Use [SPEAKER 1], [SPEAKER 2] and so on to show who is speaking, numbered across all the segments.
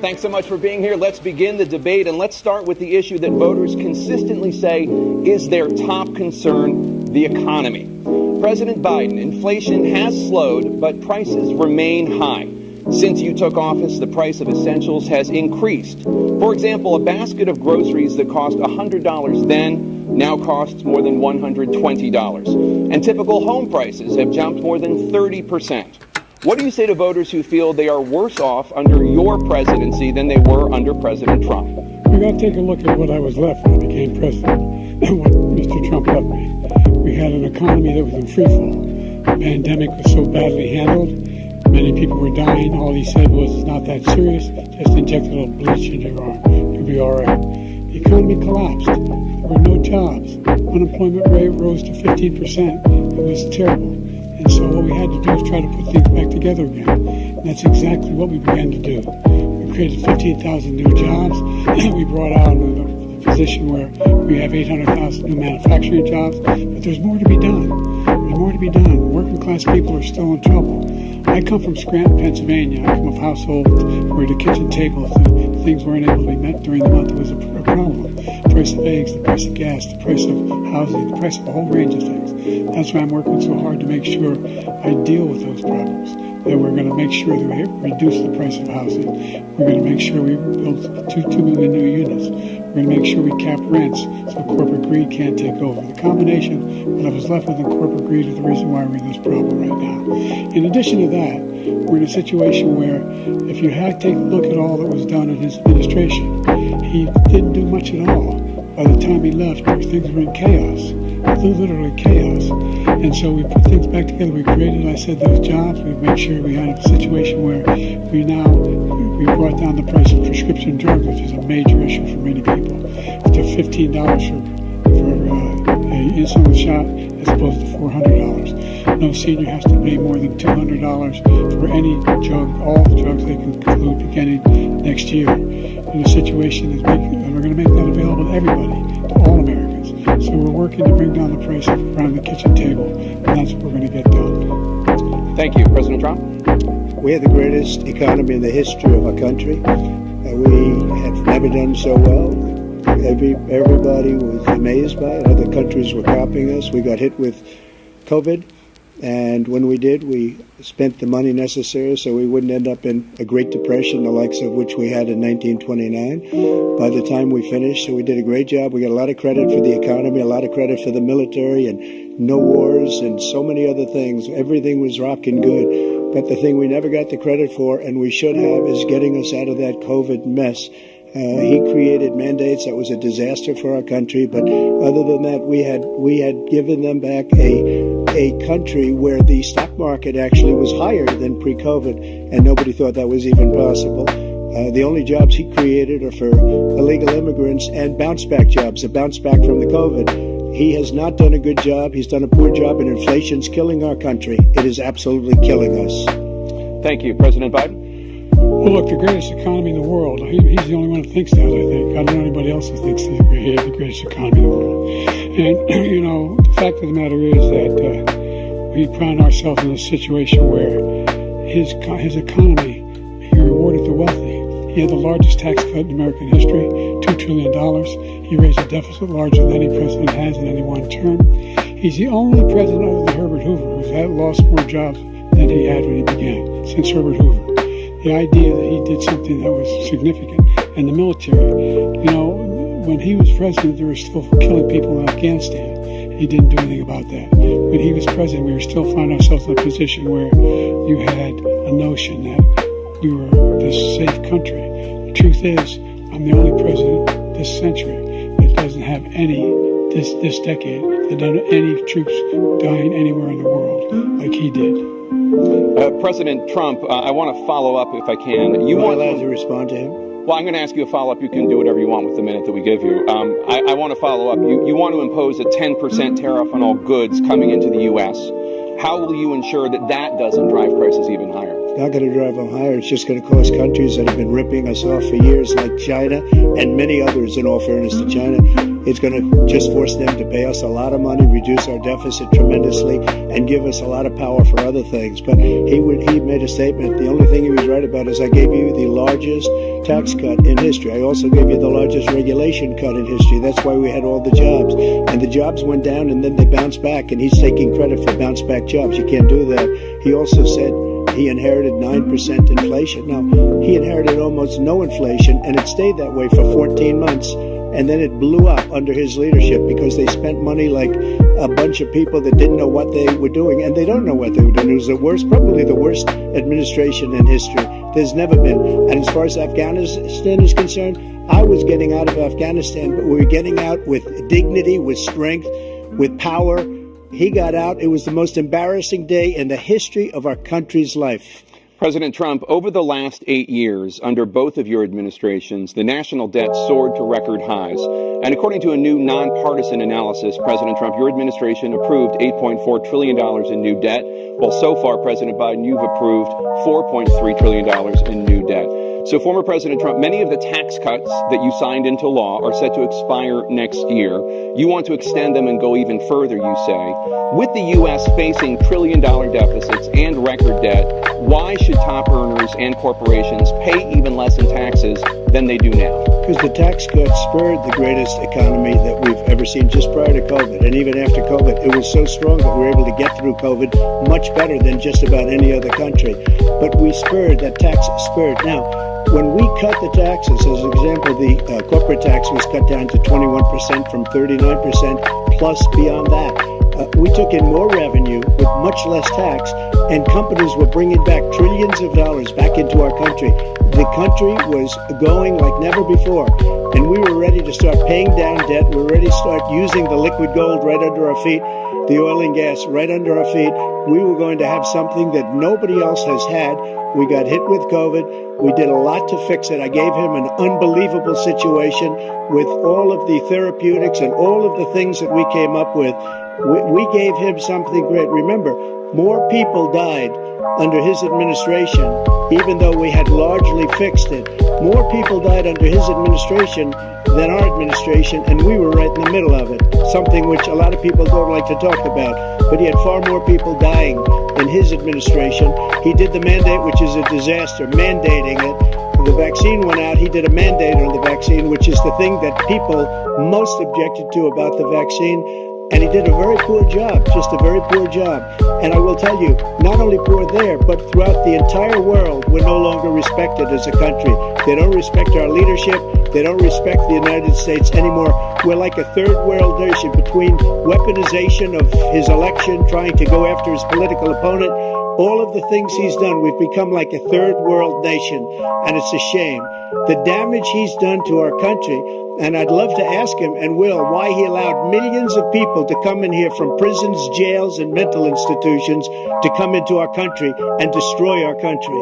[SPEAKER 1] Thanks so much for being here. Let's begin the debate, and let's start with the issue that voters consistently say is their top concern, the economy. President Biden, inflation has slowed, but prices remain high. Since you took office, the price of essentials has increased. For example, a basket of groceries that cost $100 then now costs more than $120. And typical home prices have jumped more than 30%. What do you say to voters who feel they are worse off under your presidency than they were under President Trump?
[SPEAKER 2] We got to take a look at what I was left when I became president and what Mr. Trump left me. We had an economy that was in free fall. The pandemic was so badly handled. Many people were dying. All he said was, it's not that serious. Just inject a little bleach in your arm. You'll be all right. The economy collapsed. There were no jobs. Unemployment rate rose to 15%. It was terrible. And so what we had to do is try to put things back together again. And that's exactly what we began to do. We created 15,000 new jobs. We brought out the position where we have 800,000 new manufacturing jobs. But there's more to be done. There's more to be done. Working class people are still in trouble. I come from Scranton, Pennsylvania. I come from households where the kitchen tables and things weren't able to be met during the month. It was a problem. The price of eggs, the price of gas, the price of housing, the price of a whole range of things. That's why I'm working so hard to make sure I deal with those problems. That we're going to make sure that we reduce the price of housing. We're going to make sure we build 2 million new units. We're going to make sure we cap rents so corporate greed can't take over. The combination, what I was left with in corporate greed, is the reason why we're in this problem right now. In addition to that, we're in a situation where if you had to take a look at all that was done in his administration, he didn't do much at all. By the time he left, things were in chaos, literally chaos. And so we put things back together. We created, I said, those jobs. We made sure we had a situation where we brought down the price of prescription drugs, which is a major issue for many people, to $15 for an insulin shot as opposed to $400. No senior has to pay more than $200 for any drug, all the drugs they can include beginning next year. And the situation is we're going to make that available to everybody, to all Americans. So we're working to bring down the price around the kitchen table, and that's what we're going to get done.
[SPEAKER 1] Thank you. President Trump?
[SPEAKER 3] We had the greatest economy in the history of our country. We have never done so well. Everybody was amazed by it. Other countries were copying us. We got hit with COVID, and when we did, we spent the money necessary so we wouldn't end up in a Great Depression, the likes of which we had in 1929. By the time we finished, so we did a great job. We got a lot of credit for the economy, a lot of credit for the military, and no wars, and so many other things. Everything was rocking good. But the thing we never got the credit for, and we should have, is getting us out of that COVID mess. He created mandates that was a disaster for our country, but other than that, we had given them back a country where the stock market actually was higher than pre-COVID, and nobody thought that was even possible. The only jobs he created are for illegal immigrants and bounce-back jobs, a bounce-back from the COVID. He has not done a good job. He's done a poor job, and inflation's killing our country. It is absolutely killing us.
[SPEAKER 1] Thank you. President Biden?
[SPEAKER 2] Well, look, the greatest economy in the world, he's the only one who thinks that, I think. I don't know anybody else who thinks he has the greatest economy in the world. And, the fact of the matter is that we found ourselves in a situation where his economy, he rewarded the wealthy. He had the largest tax cut in American history, $2 trillion. He raised a deficit larger than any president has in any one term. He's the only president other than Herbert Hoover who's lost more jobs than he had when he began, since Herbert Hoover. The idea that he did something that was significant. And the military, when he was president, they were still killing people in Afghanistan. He didn't do anything about that. When he was president, we were still finding ourselves in a position where you had a notion that we were this safe country. The truth is, I'm the only president this century that doesn't have this decade, that doesn't have any troops dying anywhere in the world like he did.
[SPEAKER 1] President Trump, I want to follow up if I can.
[SPEAKER 3] Am I allowed to respond to him?
[SPEAKER 1] Well, I'm going to ask you a follow-up. You can do whatever you want with the minute that we give you. I want to follow up. You want to impose a 10% tariff on all goods coming into the U.S. How will you ensure that doesn't drive prices even higher?
[SPEAKER 3] It's not going to drive them higher. It's just going to cost countries that have been ripping us off for years, like China and many others, in all fairness to China. It's going to just force them to pay us a lot of money, reduce our deficit tremendously, and give us a lot of power for other things. But he made a statement. The only thing he was right about is I gave you the largest tax cut in history. I also gave you the largest regulation cut in history. That's why we had all the jobs. And the jobs went down and then they bounced back. And he's taking credit for bounce back jobs. You can't do that. He also said he inherited 9% inflation. Now, he inherited almost no inflation, and it stayed that way for 14 months. And then it blew up under his leadership because they spent money like a bunch of people that didn't know what they were doing, and they don't know what they were doing. It was the worst, probably the worst administration in history. There's never been. And as far as Afghanistan is concerned, I was getting out of Afghanistan, but we were getting out with dignity, with strength, with power. He got out. It was the most embarrassing day in the history of our country's life.
[SPEAKER 1] President Trump, over the last 8 years, under both of your administrations, the national debt soared to record highs. And according to a new nonpartisan analysis, President Trump, your administration approved $8.4 trillion in new debt, while so far, President Biden, you've approved $4.3 trillion in new debt. So, former President Trump, many of the tax cuts that you signed into law are set to expire next year. You want to extend them and go even further, you say. With the U.S. facing trillion-dollar deficits and record debt, why should top earners and corporations pay even less in taxes than they do now?
[SPEAKER 3] Because the tax cuts spurred the greatest economy that we've ever seen just prior to COVID. And even after COVID, it was so strong that we were able to get through COVID much better than just about any other country. But we spurred, that tax spurred. Now, when we cut the taxes, as an example, the corporate tax was cut down to 21% from 39%, plus beyond that. We took in more revenue with much less tax, and companies were bringing back trillions of dollars back into our country. The country was going like never before, and we were ready to start paying down debt. We were ready to start using the liquid gold right under our feet, the oil and gas right under our feet. We were going to have something that nobody else has had. We got hit with COVID. We did a lot to fix it. I gave him an unbelievable situation with all of the therapeutics and all of the things that we came up with. We gave him something great. Remember, more people died under his administration, even though we had largely fixed it. More people died under his administration than our administration, and we were right in the middle of it, something which a lot of people don't like to talk about. But he had far more people dying in his administration. He did the mandate, which is a disaster, mandating it. The vaccine went out. He did a mandate on the vaccine, which is the thing that people most objected to about the vaccine. And he did a very poor job, just a very poor job. And I will tell you, not only poor there, but throughout the entire world, we're no longer respected as a country. They don't respect our leadership. They don't respect the United States anymore. We're like a third world nation between weaponization of his election, trying to go after his political opponent. All of the things he's done, we've become like a third world nation, and it's a shame. The damage he's done to our country, and I'd love to ask him, and will, why he allowed millions of people to come in here from prisons, jails, and mental institutions to come into our country and destroy our country.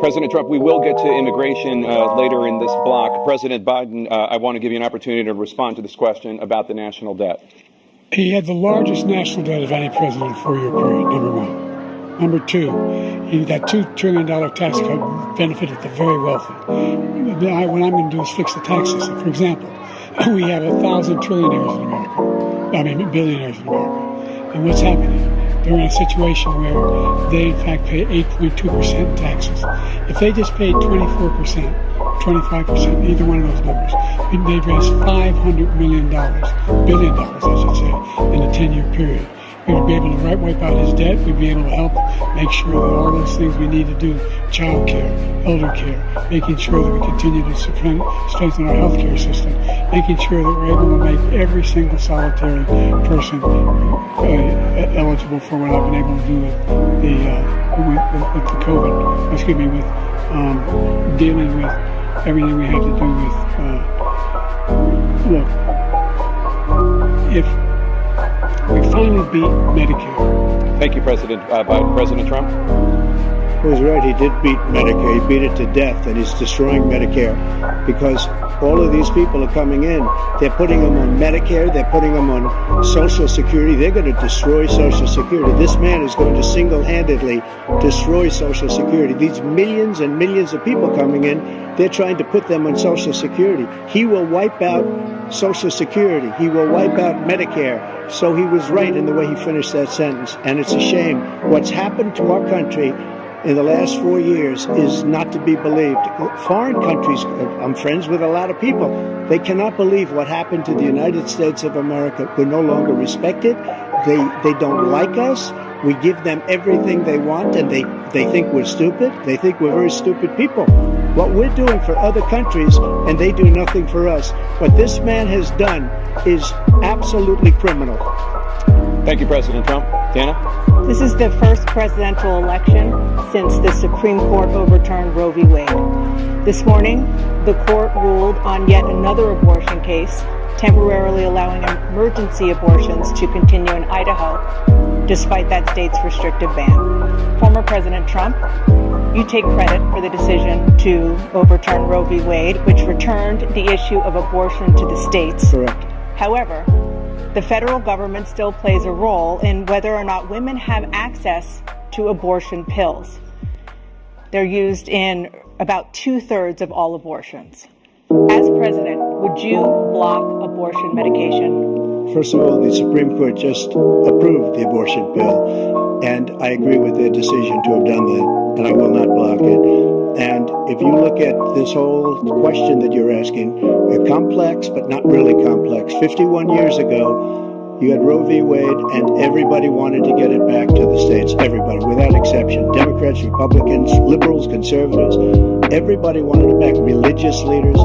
[SPEAKER 1] President Trump, we will get to immigration later in this block. President Biden, I want to give you an opportunity to respond to this question about the national debt.
[SPEAKER 2] He had the largest national debt of any president in a 4-year period, number one. Number two, that $2 trillion tax cut benefited the very wealthy. What I'm going to do is fix the tax system. For example, we have 1,000 trillionaires in America. I mean, billionaires in America. And what's happening? They're in a situation where they, in fact, pay 8.2% in taxes. If they just paid 24%, 25%, either one of those numbers, they'd raise $500 billion, I should say, in a 10-year period. We would be able to wipe out his debt. We'd be able to help make sure that all those things we need to do, childcare, elder care, making sure that we continue to strengthen our healthcare system, making sure that we're able to make every single solitary person eligible for what I've been able to do with the COVID, with dealing with everything we have to do with, if we finally beat Medicare.
[SPEAKER 1] Thank you, President Biden. President Trump?
[SPEAKER 3] He was right. He did beat Medicare. He beat it to death, and he's destroying Medicare because all of these people are coming in. They're putting them on Medicare. They're putting them on Social Security. They're going to destroy Social Security. This man is going to single-handedly destroy Social Security. These millions and millions of people coming in, they're trying to put them on Social Security. He will wipe out Social Security. He will wipe out Medicare. So he was right in the way he finished that sentence. And it's a shame. What's happened to our country in the last 4 years is not to be believed. Foreign countries, I'm friends with a lot of people, they cannot believe what happened to the United States of America. We're no longer respected. They don't like us. We give them everything they want, and they think we're stupid. They think we're very stupid people. What we're doing for other countries, and they do nothing for us. What this man has done is absolutely criminal.
[SPEAKER 1] Thank you, President Trump. Dana?
[SPEAKER 4] This is the first presidential election since the Supreme Court overturned Roe v. Wade. This morning, the court ruled on yet another abortion case, temporarily allowing emergency abortions to continue in Idaho, despite that state's restrictive ban. Former President Trump, you take credit for the decision to overturn Roe v. Wade, which returned the issue of abortion to the states.
[SPEAKER 3] Correct.
[SPEAKER 4] However, the federal government still plays a role in whether or not women have access to abortion pills. They're used in about 2/3 of all abortions. As president, would you block abortion medication?
[SPEAKER 3] First of all, the Supreme Court just approved the abortion bill, and I agree with their decision to have done that, and I will not block it. And if you look at this whole question that you're asking, complex but not really complex. 51 years ago, you had Roe v. Wade, and everybody wanted to get it back to the states. Everybody, without exception. Democrats, Republicans, liberals, conservatives. Everybody wanted it back. Religious leaders.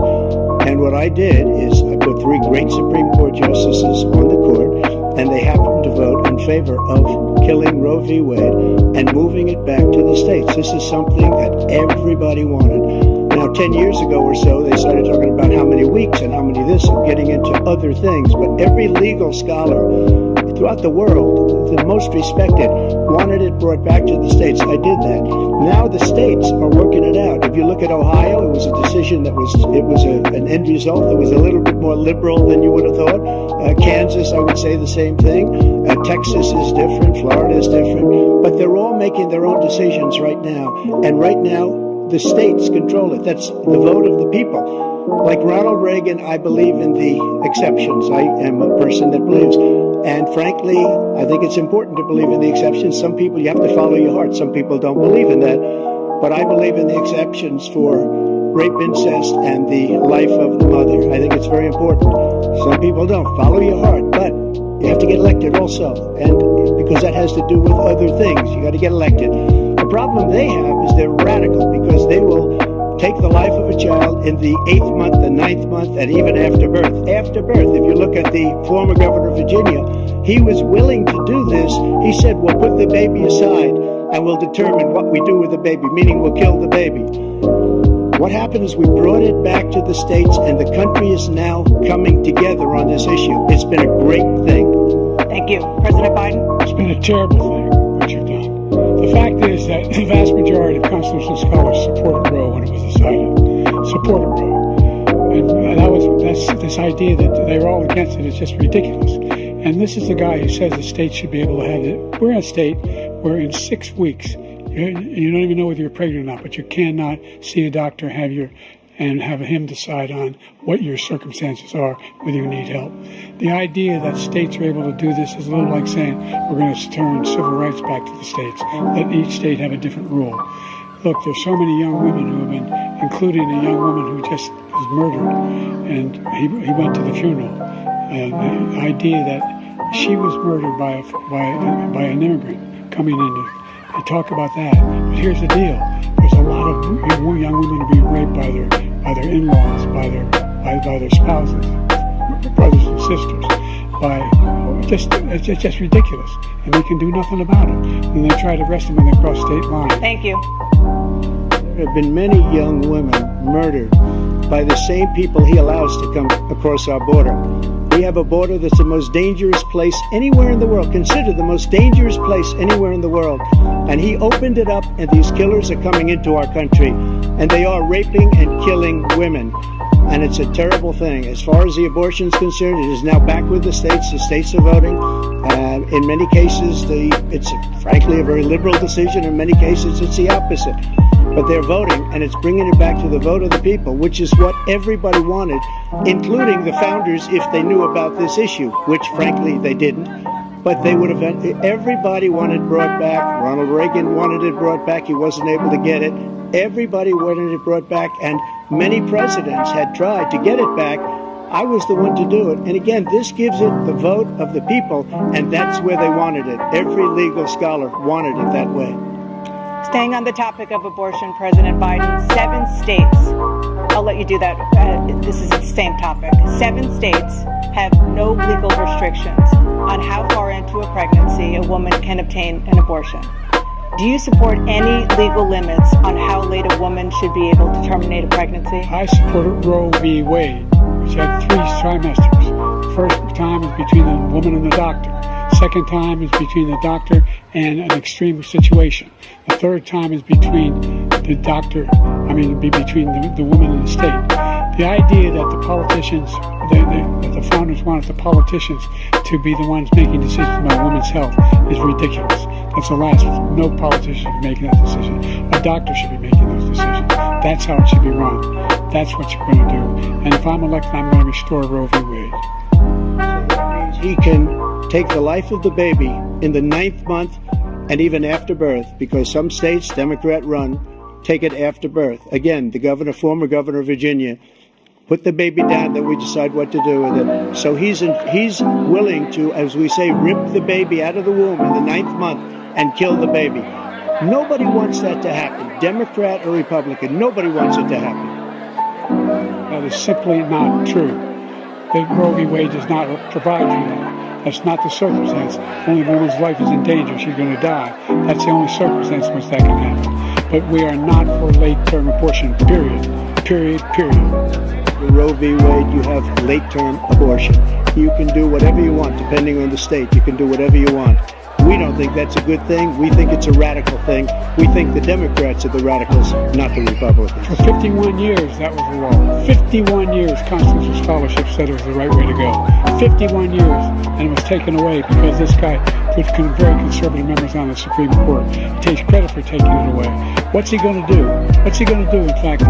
[SPEAKER 3] And what I did is I put 3 great Supreme Court justices on the court, and they happened to vote in favor of killing Roe v. Wade and moving it back to the states. This is something that everybody wanted. Now, 10 years ago or so, they started talking about how many weeks and how many this and getting into other things. But every legal scholar throughout the world, the most respected, wanted it brought back to the states. I did that. Now the states are working it out. If you look at Ohio, it was a decision that was an end result that was a little bit more liberal than you would have thought. Kansas, I would say the same thing. Texas is different. Florida is different. But they're all making their own decisions right now. And right now, the states control it. That's the vote of the people. Like Ronald Reagan, I believe in the exceptions. I am a person that believes. And frankly, I think it's important to believe in the exceptions. Some people, you have to follow your heart. Some people don't believe in that. But I believe in the exceptions for rape, incest, and the life of the mother. I think it's very important. Some people don't. Follow your heart. But you have to get elected also. And because that has to do with other things. You got to get elected. The problem they have is they're radical because they will take the life of a child in the 8th month, the 9th month, and even after birth. After birth, if you look at the former governor of Virginia, he was willing to do this. He said, we'll put the baby aside and we'll determine what we do with the baby, meaning we'll kill the baby. What happened is we brought it back to the states, and the country is now coming together on this issue. It's been a great thing.
[SPEAKER 4] Thank you. President Biden?
[SPEAKER 2] It's been a terrible thing, what you've done. The fact is that the vast majority of constitutional scholars supported Roe when it was decided. Supported Roe. And that's this idea that they're all against it is just ridiculous. And this is the guy who says the state should be able to have it. We're in a state where in 6 weeks, you don't even know whether you're pregnant or not, but you cannot see a doctor, and have him decide on what your circumstances are, whether you need help. The idea that states are able to do this is a little like saying we're going to turn civil rights back to the states, let each state have a different rule. Look, there's so many young women who have been, including a young woman who just was murdered, and he went to the funeral. And the idea that she was murdered by an immigrant coming in to talk about that. But here's the deal. There's a lot of young women are being raped by their in-laws, by their spouses, brothers and sisters. It's just ridiculous, and they can do nothing about it. And they try to arrest them when they cross state lines.
[SPEAKER 4] Thank you.
[SPEAKER 3] There have been many young women murdered by the same people he allows to come across our border. We have a border that's the most dangerous place anywhere in the world, considered the most dangerous place anywhere in the world. And he opened it up, and these killers are coming into our country, and they are raping and killing women. and it's a terrible thing. As far as the abortion is concerned, it is now back with the states. The states are voting. In many cases, it's frankly a very liberal decision. In many cases, it's the opposite. But they're voting, and it's bringing it back to the vote of the people, which is what everybody wanted, including the founders, if they knew about this issue, which frankly they didn't. But they would have. Everybody wanted brought back. Ronald Reagan wanted it brought back. He wasn't able to get it. Everybody wanted it brought back, and many presidents had tried to get it back. I was the one to do it. And again, this gives it the vote of the people, and that's where they wanted it. Every legal scholar wanted it that way.
[SPEAKER 4] Staying on the topic of abortion, President Biden, 7 states, I'll let you do that, this is the same topic. 7 states have no legal restrictions on how far into a pregnancy a woman can obtain an abortion. Do you support any legal limits on how late a woman should be able to terminate a pregnancy?
[SPEAKER 2] I support Roe v. Wade, which had 3 trimesters. First time is between the woman and the doctor. Second time is between the doctor and an extreme situation. The third time is between the doctor, between the woman and the state. The idea that the politicians, that the founders wanted the politicians to be the ones making decisions about women's health is ridiculous. That's the last. No politician should be making that decision. A doctor should be making those decisions. That's how it should be run. That's what you're going to do. And if I'm elected, I'm going to restore Roe v. Wade.
[SPEAKER 3] He can take the life of the baby in the 9th month and even after birth, because some states, Democrat run, take it after birth. Again, the former governor of Virginia, put the baby down, then we decide what to do with it. So he's willing to, as we say, rip the baby out of the womb in the 9th month and kill the baby. Nobody wants that to happen, Democrat or Republican. Nobody wants it to happen.
[SPEAKER 2] That is simply not true. The Roe v. Wade does not provide for that. That's not the circumstance. Only if a woman's life is in danger, she's going to die. That's the only circumstance in which that can happen. But we are not for late-term abortion, period. Period, period.
[SPEAKER 3] The Roe v. Wade, you have late-term abortion. You can do whatever you want, depending on the state. You can do whatever you want. We don't think that's a good thing. We think it's a radical thing. We think the Democrats are the radicals, not the Republicans.
[SPEAKER 2] For 51 years, that was the law. 51 years, constitutional scholarship said it was the right way to go. 51 years, and it was taken away because this guy put very conservative members on the Supreme Court. He takes credit for taking it away. What's he going to do? What's he going to do, in fact,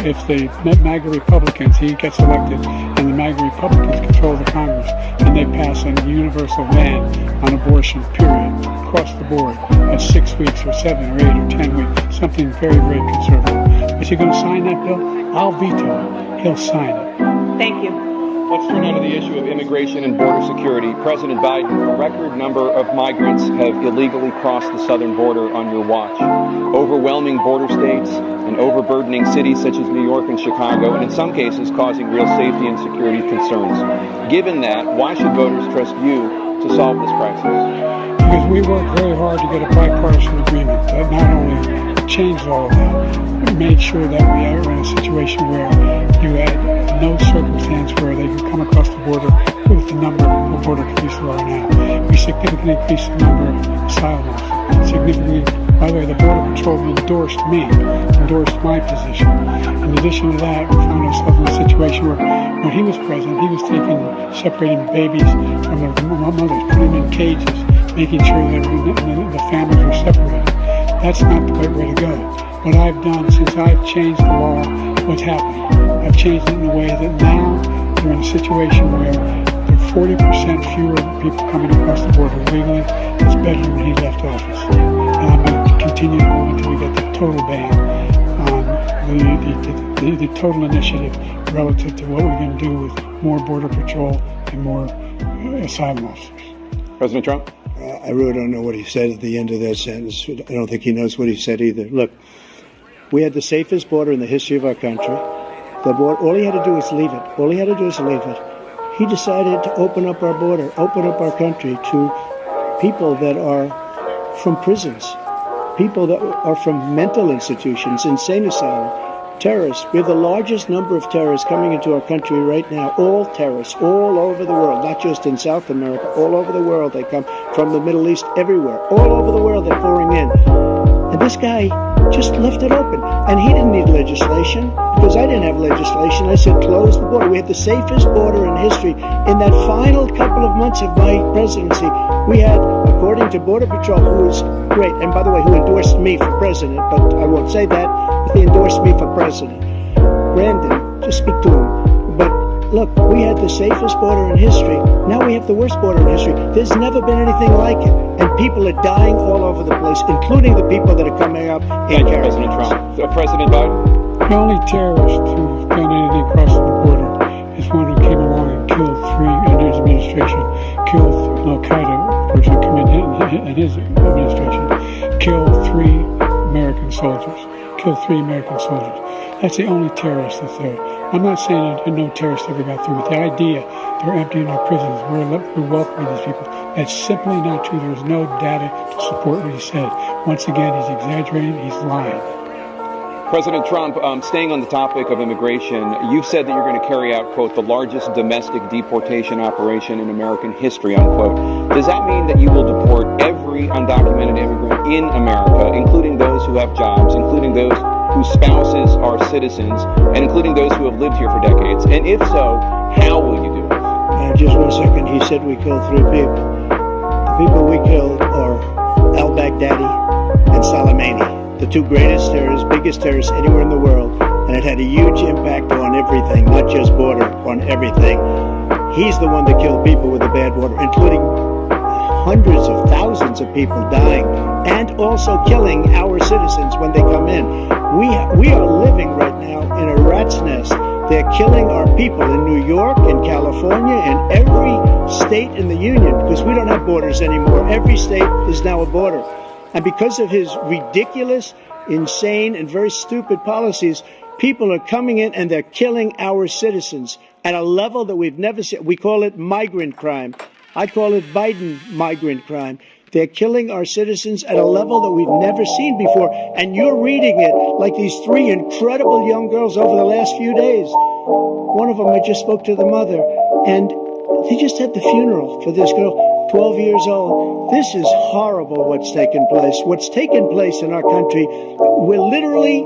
[SPEAKER 2] if the MAGA Republicans, he gets elected, and the MAGA Republicans control the Congress, and they pass a universal ban on abortion, period, across the board, at 6 weeks or 7 or 8 or 10 weeks, something very, very conservative. Is he going to sign that bill? I'll veto it. He'll sign it.
[SPEAKER 4] Thank you.
[SPEAKER 1] Let's turn on to the issue of immigration and border security. President Biden, a record number of migrants have illegally crossed the southern border on your watch. Overwhelming border states and overburdening cities such as New York and Chicago, and in some cases causing real safety and security concerns. Given that, why should voters trust you to solve this crisis?
[SPEAKER 2] Because we worked very hard to get a bipartisan agreement that not only changed all of that, but made sure that we are in a situation where you had no circumstance where they could come across the border with the number of border police there are now. We significantly increased the number of asylum officers. Significantly, by the way, the Border Patrol endorsed my position. In addition to that, we found ourselves in a situation where when he was president, he was separating babies from their mothers, putting them in cages, making sure that the families were separated. That's not the right way to go. What I've done since I've changed the law, what's happened? I've changed it in a way that now we're in a situation where there are 40% fewer people coming across the border legally. It's better than when he left office. And I'm going to continue to go until we get the total ban on the total initiative relative to what we're going to do with more Border Patrol and more asylum officers.
[SPEAKER 1] President Trump?
[SPEAKER 3] I really don't know what he said at the end of that sentence. I don't think he knows what he said either. Look, we had the safest border in the history of our country. The border, all he had to do was leave it. He decided to open up our border, open up our country to people that are from prisons, people that are from mental institutions, insane asylum, terrorists. We have the largest number of terrorists coming into our country right now, all terrorists, all over the world, not just in South America, all over the world. They come from the Middle East, everywhere, all over the world they're pouring in. And this guy just left it open. And he didn't need legislation because because I didn't have legislation. I said close the border. We had the safest border in history. In that final couple of months of my presidency, we had, according to Border Patrol, who was great, and by the way, who endorsed me for president, but I won't say that, but they endorsed me for president. Brandon, just speak to him. But look, we had the safest border in history. Now we have the worst border in history. There's never been anything like it. And people are dying all over the place, including the people that are coming up in
[SPEAKER 1] Thank you, President Trump. President Biden.
[SPEAKER 2] The only terrorist who's done anything crossing the border is one who came along and killed three, under his administration, killed an Al-Qaeda person come in his administration, killed three American soldiers. That's the only terrorist that's there. I'm not saying that no terrorists ever got through, but the idea they're emptying our prisons, we're welcoming these people, that's simply not true. There's no data to support what he said. Once again, he's exaggerating, he's lying.
[SPEAKER 1] President Trump, staying on the topic of immigration, you've said that you're going to carry out, quote, the largest domestic deportation operation in American history, unquote. Does that mean that you will deport every undocumented immigrant in America, including those who have jobs, including those whose spouses are citizens, and including those who have lived here for decades? And if so, how will you do it?
[SPEAKER 3] Just 1 second. He said we killed three people. The people we killed are al-Baghdadi and Soleimani, the two greatest terrorists, biggest terrorists anywhere in the world. And it had a huge impact on everything, not just border, on everything. He's the one that killed people with the bad water, including hundreds of thousands of people dying, and also killing our citizens when they come in. We are living right now in a rat's nest. They're killing our people in New York, in California, in every state in the union, because we don't have borders anymore. Every state is now a border. And because of his ridiculous, insane, and very stupid policies, people are coming in and they're killing our citizens at a level that we've never seen. We call it migrant crime. I call it Biden migrant crime. They're killing our citizens at a level that we've never seen before. And you're reading it like these three incredible young girls over the last few days. One of them, I just spoke to the mother, and they just had the funeral for this girl, 12 years old. This is horrible what's taken place. What's taken place in our country, we're literally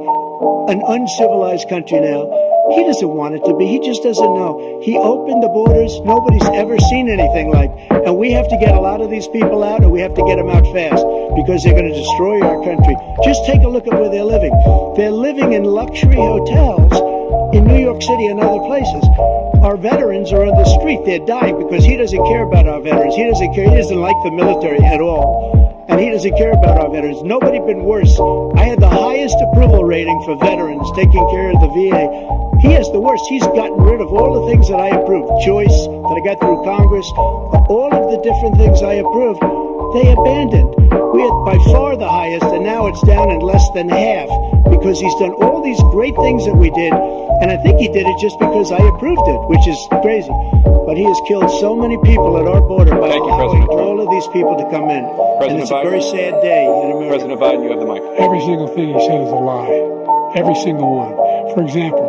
[SPEAKER 3] an uncivilized country now. He doesn't want it to be. He just doesn't know. He opened the borders. Nobody's ever seen anything like. And we have to get a lot of these people out, and we have to get them out fast, because they're going to destroy our country. Just take a look at where they're living. They're living in luxury hotels in New York City and other places. Our veterans are on the street. They're dying because he doesn't care about our veterans. He doesn't care. He doesn't like the military at all. And he doesn't care about our veterans. Nobody been worse. I had the highest approval rating for veterans taking care of the VA. He has the worst. He's gotten rid of all the things that I approved. Choice that I got through Congress. All of the different things I approved, they abandoned. We had by far the highest, and now it's down in less than half, because he's done all these great things that we did. And I think he did it just because I approved it, which is crazy. But he has killed so many people at our border by allowing all of these people to come in. And it's a very sad day in America.
[SPEAKER 1] President Biden, you have the mic.
[SPEAKER 2] Every single thing he said is a lie. Every single one. For example,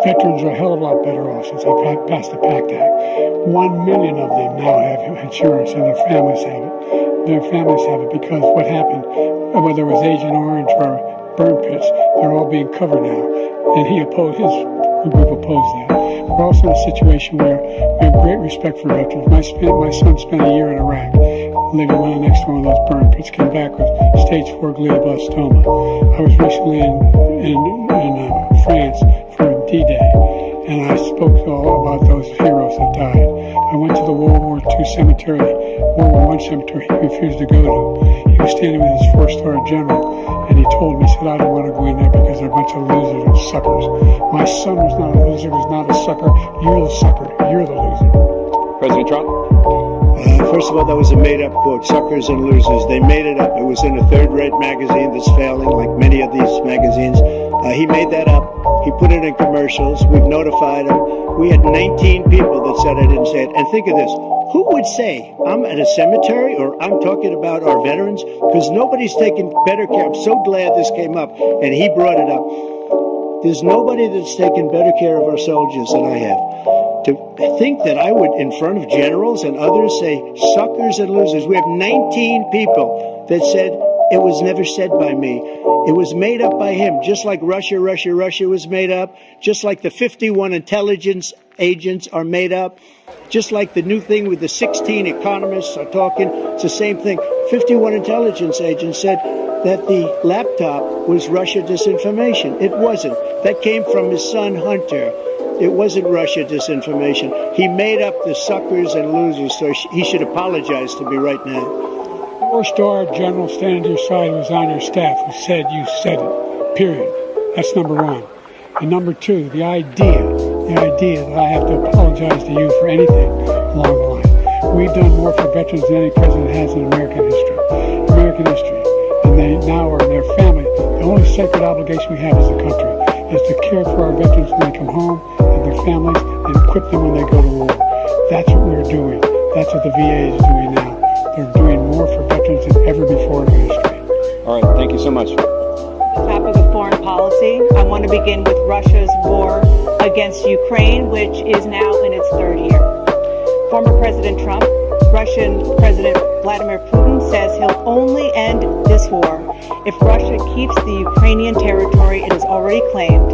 [SPEAKER 2] veterans are a hell of a lot better off since they passed the PACT Act. 1 million of them now have insurance, and their families have it. Their families have it because what happened, whether it was Agent Orange or burn pits, they're all being covered now. And his group opposed that. We're also in a situation where we have great respect for veterans. My son spent a year in Iraq, living right next to one of those burn pits, came back with stage 4 glioblastoma. I was recently in France for D-Day, and I spoke all about those heroes that died. I went to the World War II cemetery, World War I cemetery he refused to go to. He was standing with his 4-star general, and he told me, he said, I don't want to go in there because they're a bunch of losers and suckers. My son was not a loser, was not a sucker. You're the sucker. You're the loser.
[SPEAKER 1] President Trump?
[SPEAKER 3] First of all, that was a made-up quote, suckers and losers. They made it up. It was in a third-rate magazine that's failing, like many of these magazines. He made that up. He put it in commercials. We've notified him. We had 19 people that said I didn't say it. And think of this. Who would say I'm at a cemetery or I'm talking about our veterans? Because nobody's taken better care. I'm so glad this came up, and he brought it up. There's nobody that's taken better care of our soldiers than I have. To think that I would, in front of generals and others, say suckers and losers. We have 19 people that said It was never said by me. It was made up by him, just like Russia was made up, just like the 51 intelligence agents are made up, just like the new thing with the 16 economists are talking. It's the same thing. 51 intelligence agents said that the laptop was Russia disinformation. It wasn't. That came from his son, Hunter. It wasn't Russia disinformation. He made up the suckers and losers, so he should apologize to me right now.
[SPEAKER 2] Four-star general standing to your side who was on your staff who said you said it, period. That's number one. And number two, the idea that I have to apologize to you for anything along the line. We've done more for veterans than any president has in American history. And they now are in their family. The only sacred obligation we have as a country is to care for our veterans when they come home and their families and equip them when they go to war. That's what we're doing. That's what the VA is doing now. They're doing more for veterans than ever before in history.
[SPEAKER 1] All right, thank you so much.
[SPEAKER 4] The topic of foreign policy, I want to begin with Russia's war against Ukraine, which is now in its third year. Former President Trump, Russian President Vladimir Putin says he'll only end this war if Russia keeps the Ukrainian territory it has already claimed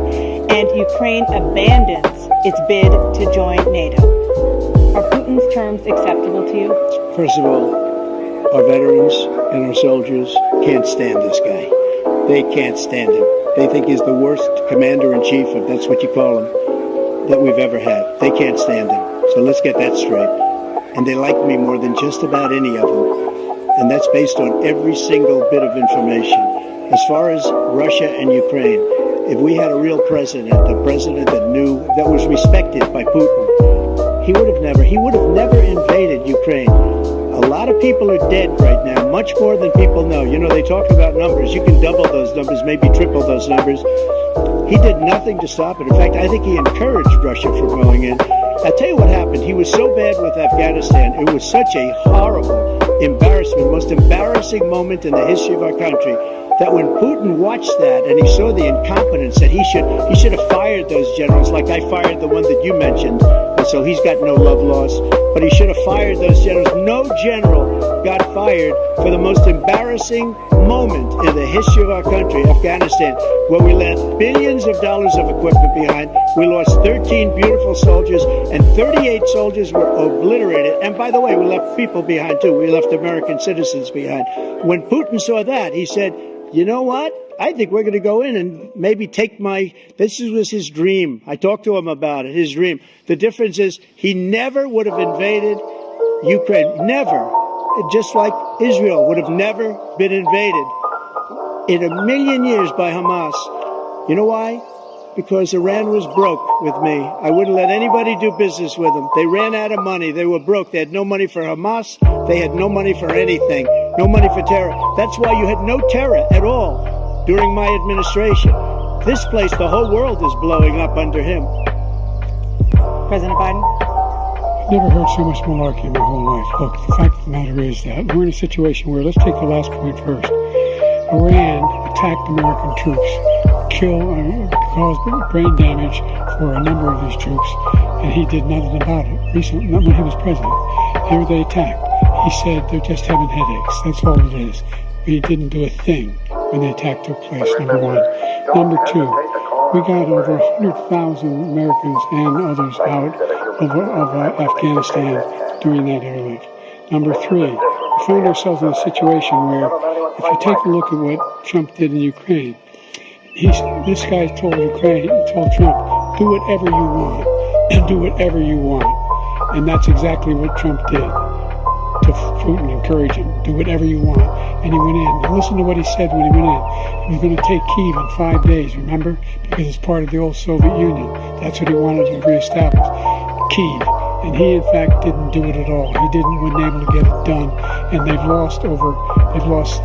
[SPEAKER 4] and Ukraine abandons its bid to join NATO. Are Putin's terms acceptable to you?
[SPEAKER 3] First of all, our veterans and our soldiers can't stand this guy. They can't stand him. They think he's the worst commander-in-chief, if that's what you call him, that we've ever had. They can't stand him. So let's get that straight. And they like me more than just about any of them. And that's based on every single bit of information. As far as Russia and Ukraine, if we had a real president, a president that knew, that was respected by Putin, he would have never invaded Ukraine. A lot of people are dead right now, much more than people know. You know, they talk about numbers. You can double those numbers, maybe triple those numbers. He did nothing to stop it. In fact, I think he encouraged Russia from going in. I'll tell you what happened. He was so bad with Afghanistan. It was such a horrible embarrassment, most embarrassing moment in the history of our country, that when Putin watched that and he saw the incompetence, that he should have fired those generals, like I fired the one that you mentioned. And so he's got no love lost, but he should have fired those generals. No general got fired for the most embarrassing moment in the history of our country, Afghanistan, where we left billions of dollars of equipment behind. We lost 13 beautiful soldiers, and 38 soldiers were obliterated. And by the way, we left people behind too. We left American citizens behind. When Putin saw that, he said, you know what? I think we're going to go in and maybe take this was his dream. I talked to him about it, his dream. The difference is he never would have invaded Ukraine. Never. Just like Israel would have never been invaded in a million years by Hamas. You know why? Because Iran was broke with me. I wouldn't let anybody do business with them. They ran out of money. They were broke. They had no money for Hamas. They had no money for anything. No money for terror. That's why you had no terror at all during my administration. This place, the whole world is blowing up under him.
[SPEAKER 4] President Biden?
[SPEAKER 2] I've never heard so much malarkey in my whole life. Look, the fact of the matter is that we're in a situation where, let's take the last point first. Iran attacked American troops, caused brain damage for a number of these troops, and he did nothing about it. Recently, not when he was president. Here they attacked. He said they're just having headaches. That's all it is. He didn't do a thing when the attack took place, number one. Number two, we got over 100,000 Americans and others out of Afghanistan during that airlift. Number three, we find ourselves in a situation where, if you take a look at what Trump did in Ukraine, this guy told Trump, do whatever you want, and do whatever you want. And that's exactly what Trump did to Putin, encourage him, do whatever you want. And he went in. And listen to what he said when he went in. He was going to take Kyiv in 5 days, remember? Because it's part of the old Soviet Union. That's what he wanted to reestablish, Kyiv. And he, in fact, didn't do it at all. He wasn't able to get it done. And they've lost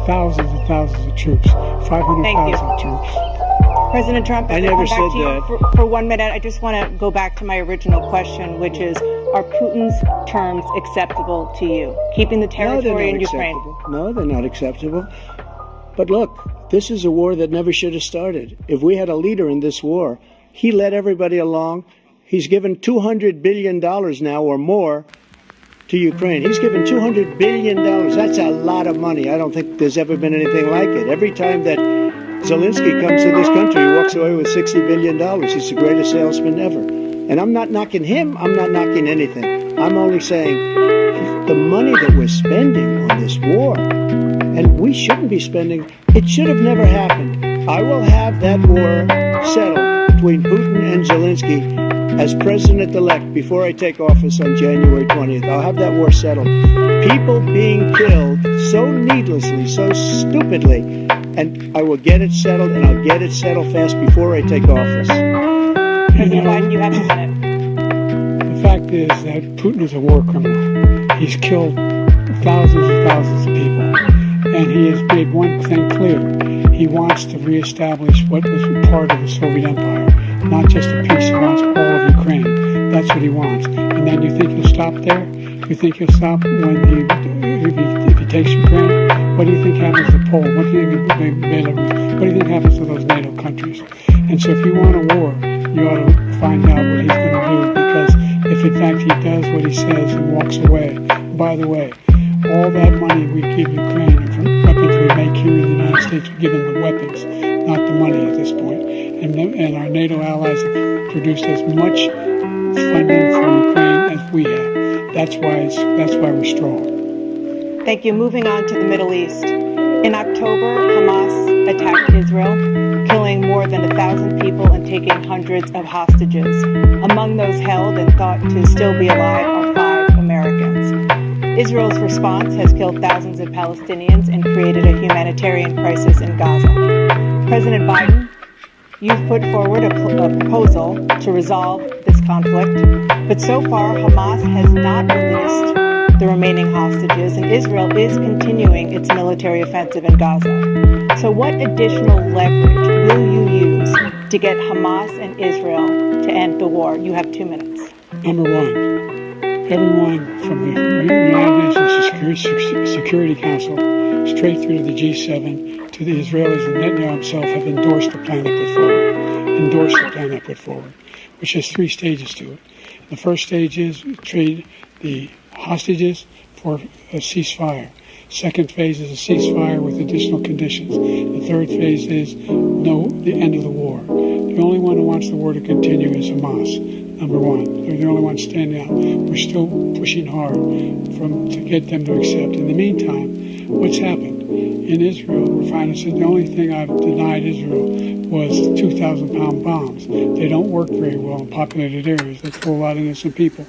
[SPEAKER 2] thousands and thousands of troops, 500,000 troops.
[SPEAKER 4] President Trump,
[SPEAKER 3] I never said that.
[SPEAKER 4] For 1 minute, I just want to go back to my original question, which is, are Putin's terms acceptable to you? Keeping the territory in Ukraine?
[SPEAKER 3] No, they're not acceptable. But look, this is a war that never should have started. If we had a leader in this war, he led everybody along. He's given $200 billion now or more to Ukraine. He's given $200 billion. That's a lot of money. I don't think there's ever been anything like it. Every time that Zelensky comes to this country, he walks away with $60 billion. He's the greatest salesman ever. And I'm not knocking him. I'm not knocking anything. I'm only saying the money that we're spending on this war, and we shouldn't be spending, it should have never happened. I will have that war settled between Putin and Zelensky as president-elect before I take office on January 20th. I'll have that war settled. People being killed so needlessly, so stupidly, and I will get it settled, and I'll get it settled fast before I take office.
[SPEAKER 4] President Biden, you have a minute.
[SPEAKER 2] The fact is that Putin is a war criminal. He's killed thousands and thousands of people, and he has made one thing clear. He wants to reestablish what was part of the Soviet Empire, not just a piece. He wants all of Ukraine. That's what he wants. And then you think he'll stop there? You think he'll stop if he takes Ukraine? What do you think happens to Poland? What do you think Belarus? What do you think happens to those NATO countries? And so if you want a war, you ought to find out what he's going to do, because if in fact he does what he says and walks away, by the way, all that money we give Ukraine are from weapons we make here in the United States. We give them the weapons, not the money at this point. And our NATO allies have produced as much funding for Ukraine as we have. That's why we're strong.
[SPEAKER 4] Thank you. Moving on to the Middle East. In October, Hamas attacked Israel, killing more than 1,000 people and taking hundreds of hostages. Among those held and thought to still be alive are 5 Americans. Israel's response has killed thousands of Palestinians and created a humanitarian crisis in Gaza. President Biden, you've put forward a proposal to resolve this conflict, but so far Hamas has not released the remaining hostages, and Israel is continuing its military offensive in Gaza. So what additional leverage will you use to get Hamas and Israel to end the war? You have 2 minutes.
[SPEAKER 2] Number one, everyone from the United Nations Security Council straight through to the G7 to the Israelis and Netanyahu himself have endorsed the plan I put forward, which has 3 stages to it. The first stage is trade the hostages for a ceasefire. Second phase is a ceasefire with additional conditions. The third phase is the end of the war. The only one who wants the war to continue is Hamas. Number one, they're the only ones standing out. We're still pushing hard to get them to accept. In the meantime, what's happened? In Israel, we're finding the only thing I've denied Israel was 2,000-pound bombs. They don't work very well in populated areas. They kill a lot of innocent people.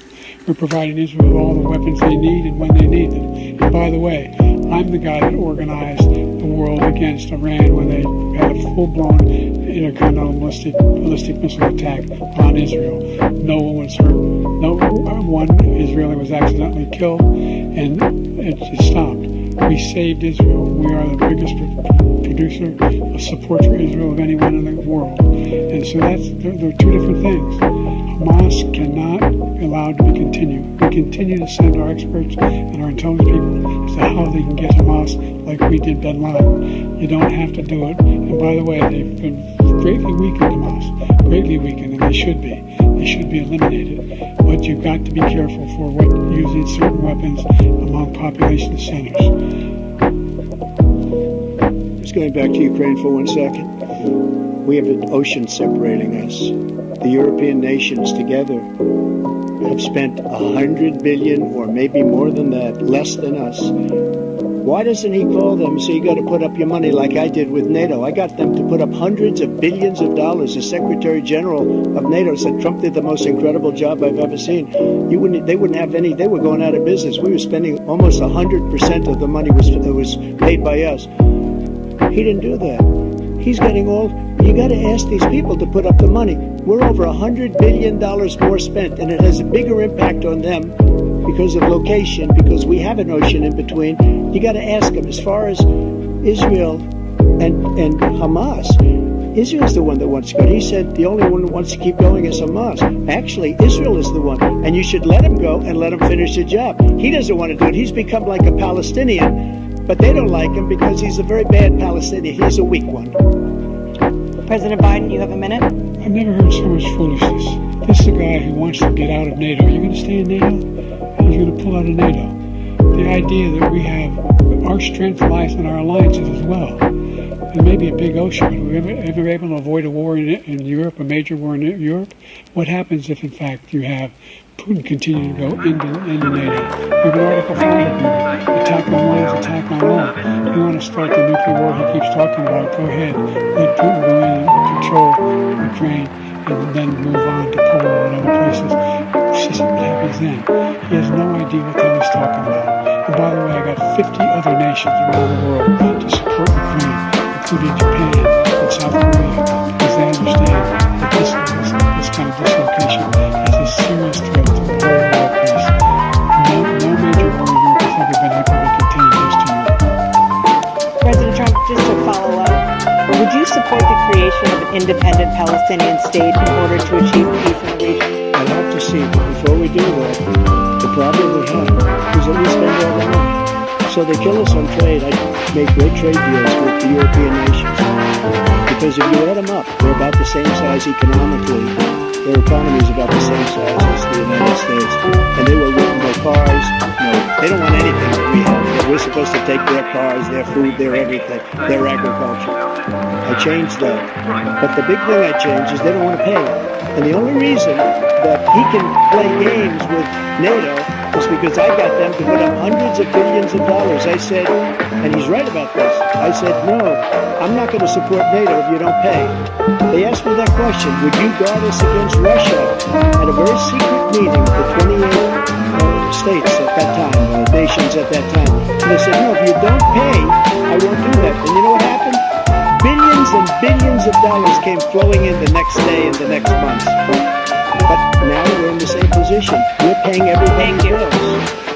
[SPEAKER 2] We're providing Israel all the weapons they need and when they need them. And by the way, I'm the guy that organized the world against Iran when they had a full-blown intercontinental ballistic missile attack on Israel. No one was hurt. No one Israeli was accidentally killed, and it stopped. We saved Israel. We are the biggest producer of support for Israel of anyone in the world. And so there are 2 different things. Hamas cannot be allowed to be continued. We continue to send our experts and our intelligence people as to how they can get Hamas like we did bin Laden. You don't have to do it. And by the way, they've been greatly weakened, Hamas. Greatly weakened, and they should be. They should be eliminated. But you've got to be careful for using certain weapons among population centers.
[SPEAKER 3] Just going back to Ukraine for 1 second. We have an ocean separating us. The European nations together have spent $100 billion, or maybe more than that, less than us. Why doesn't he call them and say, you got to put up your money like I did with NATO? I got them to put up hundreds of billions of dollars. The Secretary General of NATO said Trump did the most incredible job I've ever seen. They wouldn't have any. They were going out of business. We were spending almost 100% of the money that was paid by us. He didn't do that. He's getting all. You got to ask these people to put up the money. We're over $100 billion more spent, and it has a bigger impact on them because of location, because we have an ocean in between. You got to ask them. As far as Israel and Hamas, Israel's the one that wants to go. He said the only one who wants to keep going is Hamas. Actually, Israel is the one, and you should let him go and let him finish the job. He doesn't want to do it. He's become like a Palestinian, but they don't like him because he's a very bad Palestinian. He's a weak one.
[SPEAKER 4] President Biden, you have a minute.
[SPEAKER 2] I've never heard so much foolishness. This is a guy who wants to get out of NATO. Are you going to stay in NATO? He's you're going to pull out of NATO. The idea that we have our strength lies in our alliances as well. It may be a big ocean, but we're ever able to avoid a war in Europe, a major war in Europe? What happens if, in fact, you have Putin continue to go into NATO? We have an Article 5 agreement. Attack on one is attack on all. You want to start the nuclear war he keeps talking about, go ahead. Let Putin go in and control Ukraine and then move on to Poland and other places. See what happens then. He has no idea what the hell he's talking about. And by the way, I got 50 other nations around the world to support Ukraine, including Japan and South Korea, because they understand that this kind of dislocation is a serious threat to the whole world peace. No major war in Europe has ever been able to contain just Europe.
[SPEAKER 4] President Trump, just to follow up, would you support the creation of an independent Palestinian state in order to achieve peace in the region?
[SPEAKER 3] I'd have to see, but before we do that, the problem we have is that we spend all the money. So they kill us on trade. I make great trade deals with the European nations. Because if you add them up, they're about the same size economically. Their economy is about the same size as the United States. And they were written by cars. No, they don't want anything that we have. We're supposed to take their cars, their food, their everything, their agriculture. I changed that. But the big thing I changed is they don't want to pay. And the only reason that he can play games with NATO is because I got them to put up hundreds of billions of dollars. I said, and he's right about this, I said, no, I'm not going to support NATO if you don't pay. They asked me that question, would you guard us against Russia? At a very secret meeting, the 28 states at that time, nations at that time. And they said, no, if you don't pay, I won't do that. And you know what happened? Billions and billions of dollars came flowing in the next day and the next month. But now we're in the same position. We're paying everybody's bills.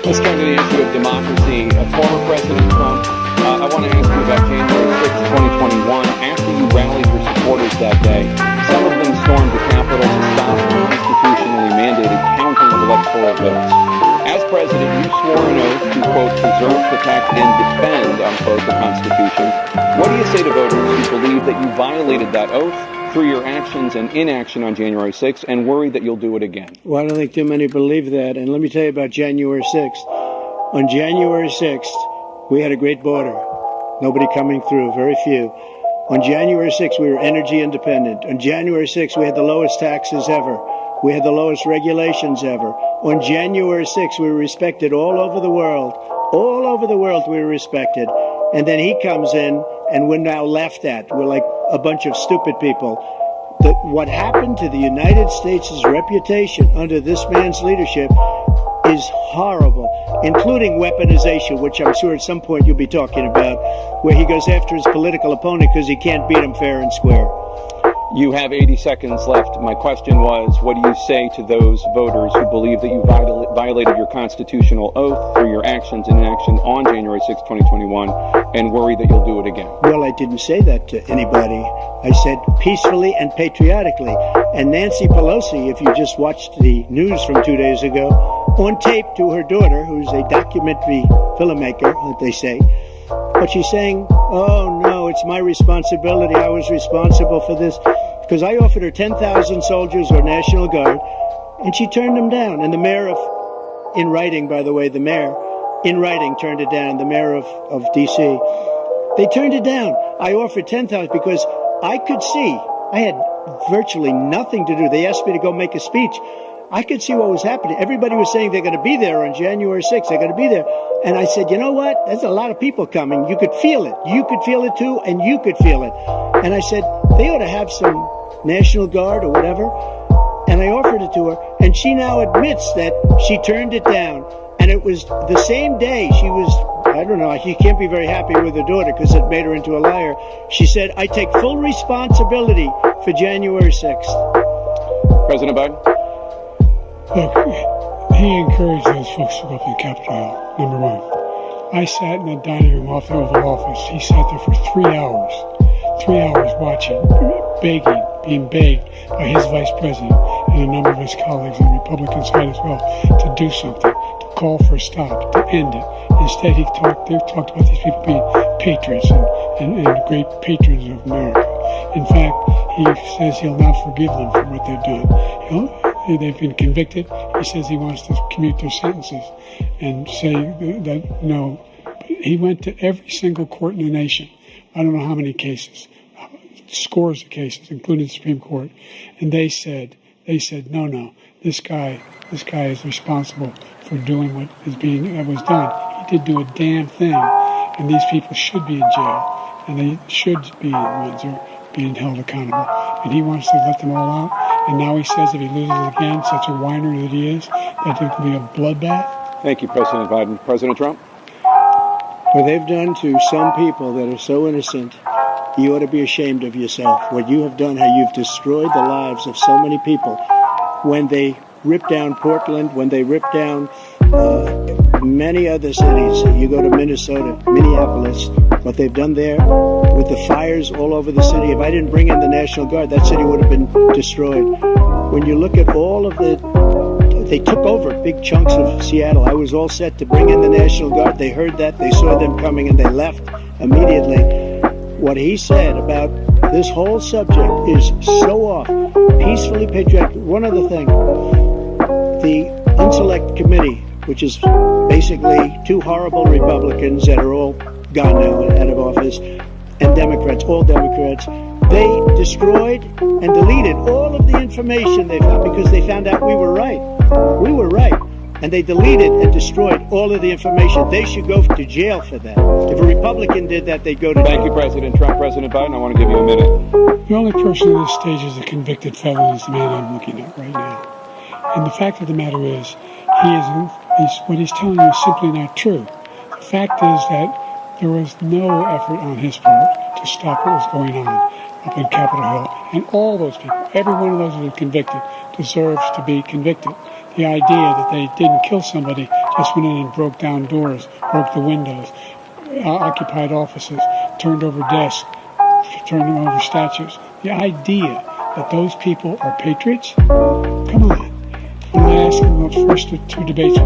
[SPEAKER 1] Let's turn to the issue of democracy. Former President Trump, I want to ask you about January 6, 2021. After you rallied your supporters that day, some of them stormed the Capitol to stop the constitutionally mandated counting of electoral votes. As president, you swore an oath to, quote, preserve, protect, and defend, unquote, the Constitution. What do you say to voters who believe that you violated that oath through your actions and inaction on January 6th and worry that you'll do it again?
[SPEAKER 3] Well, I don't think too many believe that. And let me tell you about January 6th. On January 6th, we had a great border. Nobody coming through, very few. On January 6th, we were energy independent. On January 6th, we had the lowest taxes ever. We had the lowest regulations ever. On January 6th, we were respected all over the world. All over the world, we were respected. And then he comes in, and we're now laughed at. We're like a bunch of stupid people. What happened to the United States' reputation under this man's leadership is horrible, including weaponization, which I'm sure at some point you'll be talking about, where he goes after his political opponent because he can't beat him fair and square.
[SPEAKER 1] You have 80 seconds left. My question was, what do you say to those voters who believe that you violated your constitutional oath through your actions and inaction on January 6, 2021, and worry that you'll do it again?
[SPEAKER 3] Well, I didn't say that to anybody. I said peacefully and patriotically. And Nancy Pelosi, if you just watched the news from 2 days ago, on tape to her daughter, who's a documentary filmmaker, that they say, but she's saying, oh, no, it's my responsibility. I was responsible for this. Because I offered her 10,000 soldiers or National Guard, and she turned them down. And the mayor of, in writing, by the way, the mayor, in writing, turned it down, the mayor of D.C. They turned it down. I offered 10,000 because I could see, I had virtually nothing to do. They asked me to go make a speech. I could see what was happening. Everybody was saying they're going to be there on January 6th. They're going to be there. And I said, you know what? There's a lot of people coming. You could feel it. You could feel it too, and you could feel it. And I said, they ought to have some National Guard or whatever. And I offered it to her. And she now admits that she turned it down. And it was the same day she was, I don't know, she can't be very happy with her daughter because it made her into a liar. She said, I take full responsibility for January 6th.
[SPEAKER 1] President Biden?
[SPEAKER 2] Look, he encouraged those folks to go up to the Capitol Hill, number one. I sat in the dining room off the Oval Office. He sat there for 3 hours. 3 hours watching, begging, being begged by his vice president and a number of his colleagues on the Republican side as well to do something, to call for a stop, to end it. Instead, they talked about these people being patriots and great patrons of America. In fact, he says he'll not forgive them for what they've done. they've been convicted. He says he wants to commute their sentences and say that no. He went to every single court in the nation. I don't know how many cases, scores of cases, including the Supreme Court, and they said, no, this guy is responsible for doing what was done. He did do a damn thing, and these people should be in jail, and they should be the ones who are being held accountable. And he wants to let them all out, and now he says if he loses again, such a whiner that he is, that there could be a bloodbath.
[SPEAKER 1] Thank you, President Biden. President Trump?
[SPEAKER 3] What they've done to some people that are so innocent, you ought to be ashamed of yourself. What you have done, how you've destroyed the lives of so many people. When they ripped down Portland, when they ripped down many other cities, you go to Minnesota, Minneapolis, what they've done there with the fires all over the city. If I didn't bring in the National Guard, that city would have been destroyed. When you look at all of they took over big chunks of Seattle. I was all set to bring in the National Guard. They heard that. They saw them coming, and they left immediately. What he said about this whole subject is so off. Peacefully patriotic. One other thing. The Unselect Committee, which is basically two horrible Republicans that are all gone now, out of office, and Democrats, all Democrats, they destroyed and deleted all of the information they found because they found out we were right. We were right. And they deleted and destroyed all of the information. They should go to jail for that. If a Republican did that, they'd go to jail.
[SPEAKER 1] Thank you, President Trump. President Biden, I want to give you a minute.
[SPEAKER 2] The only person at this stage is a convicted felon is the man I'm looking at right now. And the fact of the matter is, what he's telling you is simply not true. The fact is that there was no effort on his part to stop what was going on up in Capitol Hill. And all those people, every one of those who were convicted, deserves to be convicted. The idea that they didn't kill somebody, just went in and broke down doors, broke the windows, occupied offices, turned over desks, turned over statues. The idea that those people are patriots? Come on. When I asked him the first two debates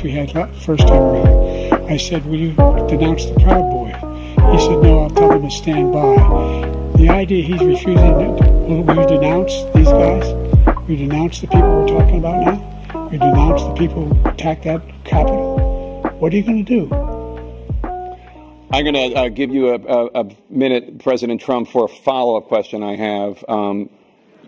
[SPEAKER 2] we had first time around, I said, will you denounce the Proud Boys? He said, no, I'll tell them to stand by. The idea he's refusing, will you denounce these guys? We denounce the people we're talking about now. We denounce the people who attacked that Capitol. What are you going to do?
[SPEAKER 1] I'm going to give you a minute, President Trump, for a follow-up question I have.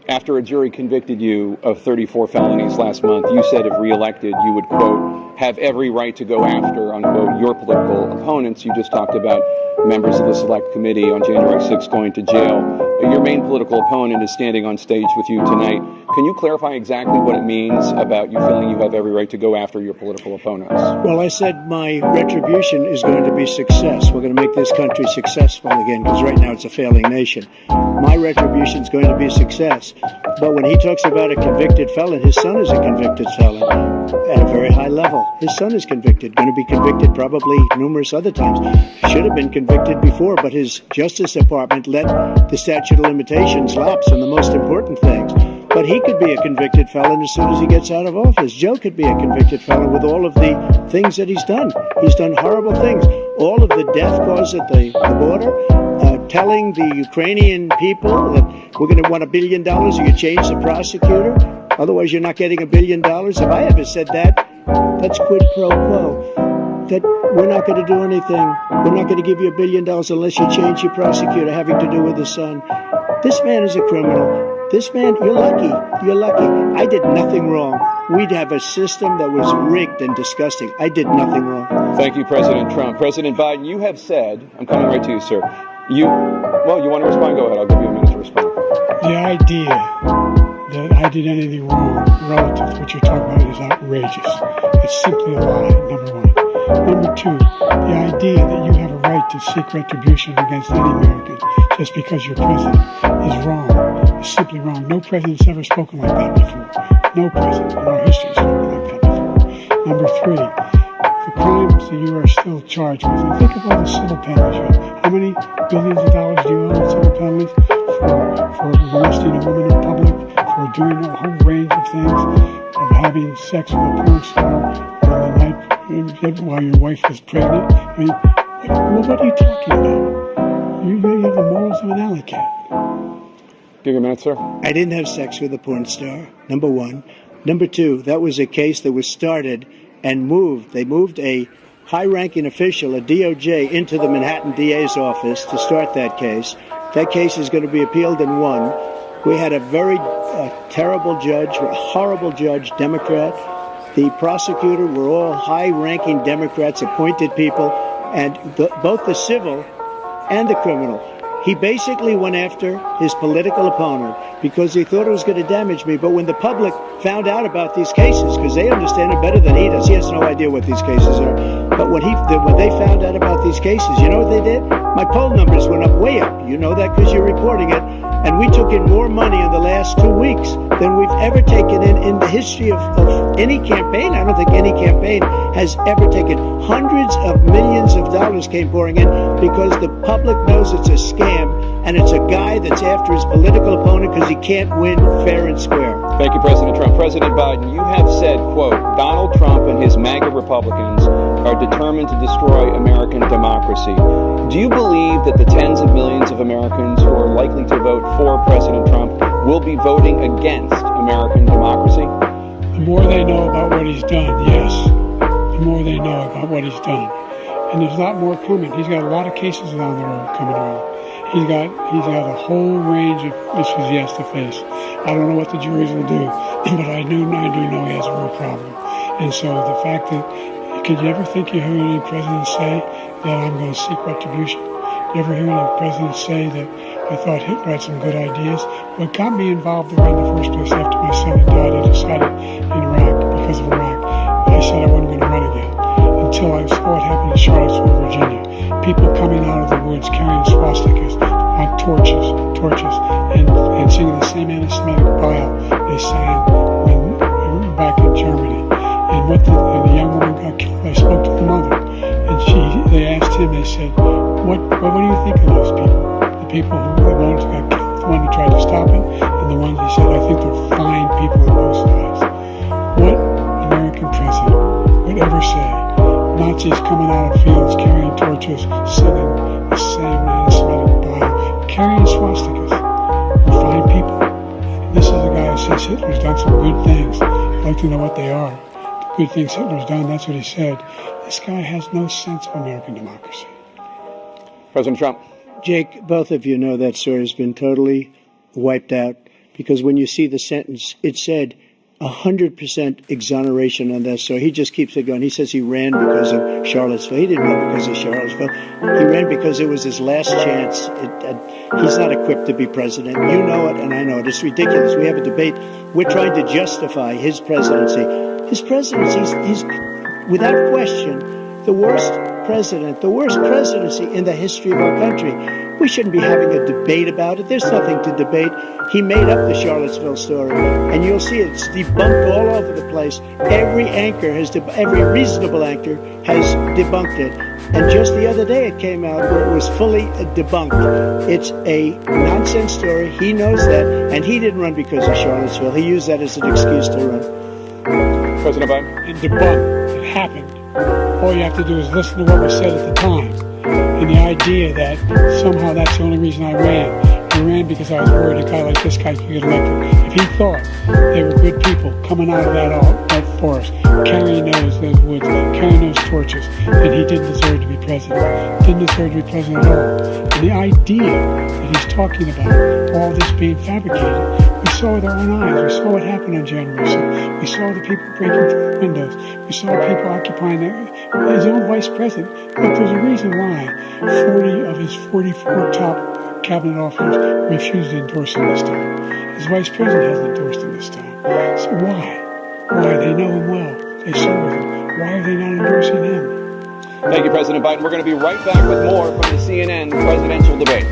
[SPEAKER 1] After a jury convicted you of 34 felonies last month, you said if reelected, you would, quote, have every right to go after, unquote, your political opponents. You just talked about members of the Select Committee on January 6th going to jail. Your main political opponent is standing on stage with you tonight. Can you clarify exactly what it means about you feeling you have every right to go after your political opponents?
[SPEAKER 3] Well, I said my retribution is going to be success. We're going to make this country successful again, because right now it's a failing nation. My retribution is going to be a success. But when he talks about a convicted felon, his son is a convicted felon at a very high level. His son is convicted, going to be convicted probably numerous other times. Should have been convicted before, but his Justice Department let the statute of limitations lapse on the most important things. But he could be a convicted felon as soon as he gets out of office. Joe could be a convicted felon with all of the things that he's done. He's done horrible things. All of the death caused at the border, telling the Ukrainian people that we're going to want $1 billion or you change the prosecutor. Otherwise, you're not getting $1 billion. If I ever said that, that's quid pro quo. That we're not going to do anything. We're not going to give you $1 billion unless you change your prosecutor having to do with the son. This man is a criminal. This man, you're lucky. You're lucky. I did nothing wrong. We'd have a system that was rigged and disgusting. I did nothing wrong.
[SPEAKER 1] Thank you, President Trump. President Biden, you have said, I'm coming right to you, sir. You want to respond? Go ahead. I'll give you a minute to respond.
[SPEAKER 2] The idea that I did anything wrong relative to what you're talking about is outrageous. It's simply a lie, number one. Number two, the idea that you have a right to seek retribution against any American just because you're president is wrong. It's simply wrong. No president's ever spoken like that before. No president in our history has spoken like that before. Number three, the crimes that you are still charged with. And think of all the civil penalties you have. How many billions of dollars do you owe in civil penalties for molesting a woman in public, for doing a whole range of things, of having sex with a porn star on the night while your wife is pregnant? I mean, what are you talking about? You have the morals of an alley cat.
[SPEAKER 1] Give you a minute, sir.
[SPEAKER 3] I didn't have sex with a porn star, number one. Number two, that was a case that was started and moved. They moved a high-ranking official, a DOJ, into the Manhattan DA's office to start that case. That case is going to be appealed and won. We had a very terrible judge, a horrible judge, Democrat. The prosecutor were all high-ranking Democrats, appointed people, and both the civil and the criminal. He basically went after his political opponent because he thought it was going to damage me. But when the public found out about these cases, because they understand it better than he does, he has no idea what these cases are. But when they found out about these cases, you know what they did? My poll numbers went up, way up. You know that because you're reporting it. And we took in more money in the last 2 weeks than we've ever taken in the history of any campaign. I don't think any campaign has ever taken. Hundreds of millions of dollars came pouring in because the public knows it's a scam and it's a guy that's after his political opponent because he can't win fair and square.
[SPEAKER 1] Thank you, President Trump. President Biden, you have said, quote, Donald Trump and his MAGA Republicans are determined to destroy American democracy. Do you believe that the tens of millions of Americans who are likely to vote for President Trump will be voting against American democracy?
[SPEAKER 2] The more they know about what he's done, yes. The more they know about what he's done. And there's a lot more coming. He's got a lot of cases down the road coming around. He's got a whole range of issues he has to face. I don't know what the juries will do, but I do know he has a real problem. And so the fact that, could you ever think you heard any president say that I'm going to seek retribution? You ever hear any president say that I thought Hitler had some good ideas? What got me involved in the first place after my son had died, I decided in Iraq, because of Iraq, I said I wasn't going to run again until I saw what happened in Charlottesville, Virginia. People coming out of the woods carrying swastikas on torches, and singing the same anti-Semitic bile they sang when back in Germany. And the young woman got killed. I spoke to the mother, and they asked him. They said, "What do you think of those people? The people the ones who got killed, the one who tried to stop it, and the ones he said, I think they're fine people on both sides." What American president would ever say? Nazis coming out of fields carrying torches, singing the same anti-Semitic bile, carrying swastikas. We're fine people. And this is a guy who says Hitler's done some good things. I'd like to know what they are. The good things Hitler's done, that's what he said. This guy has no sense of American democracy.
[SPEAKER 1] President Trump.
[SPEAKER 3] Jake, both of you know that story has been totally wiped out because when you see the sentence, it said 100% exoneration on that story. He just keeps it going. He says he ran because of Charlottesville. He didn't run because of Charlottesville. He ran because it was his last chance. He's not equipped to be president. You know it, and I know it. It's ridiculous. We have a debate. We're trying to justify his presidency. His presidency, he's without question the worst presidency in the history of our country. We shouldn't be having a debate about it. There's nothing to debate. He made up the Charlottesville story, and you'll see it's debunked all over the place. Every reasonable anchor has debunked it. And just the other day it came out where it was fully debunked. It's a nonsense story. He knows that, and he didn't run because of Charlottesville. He used that as an excuse to run.
[SPEAKER 1] President Biden.
[SPEAKER 2] And debunked. It happened. All you have to do is listen to what was said at the time. And the idea that somehow that's the only reason I ran. I ran because I was worried a guy like this guy could get elected. If he thought they were good people coming out of that forest, carrying those woods, carrying those torches, then he didn't deserve to be president. Didn't deserve to be president at all. And the idea that he's talking about all this being fabricated, we saw with our own eyes. We saw what happened on January 6th. We saw the people breaking through the windows. We saw people occupying his own vice president. But there's a reason why 40 of his 44 top cabinet officers refused to endorse him this time. His vice president hasn't endorsed him this time. So why? Why? They know him well. They serve him. Why are they not endorsing him?
[SPEAKER 1] Thank you, President Biden. We're going to be right back with more from the CNN presidential debate.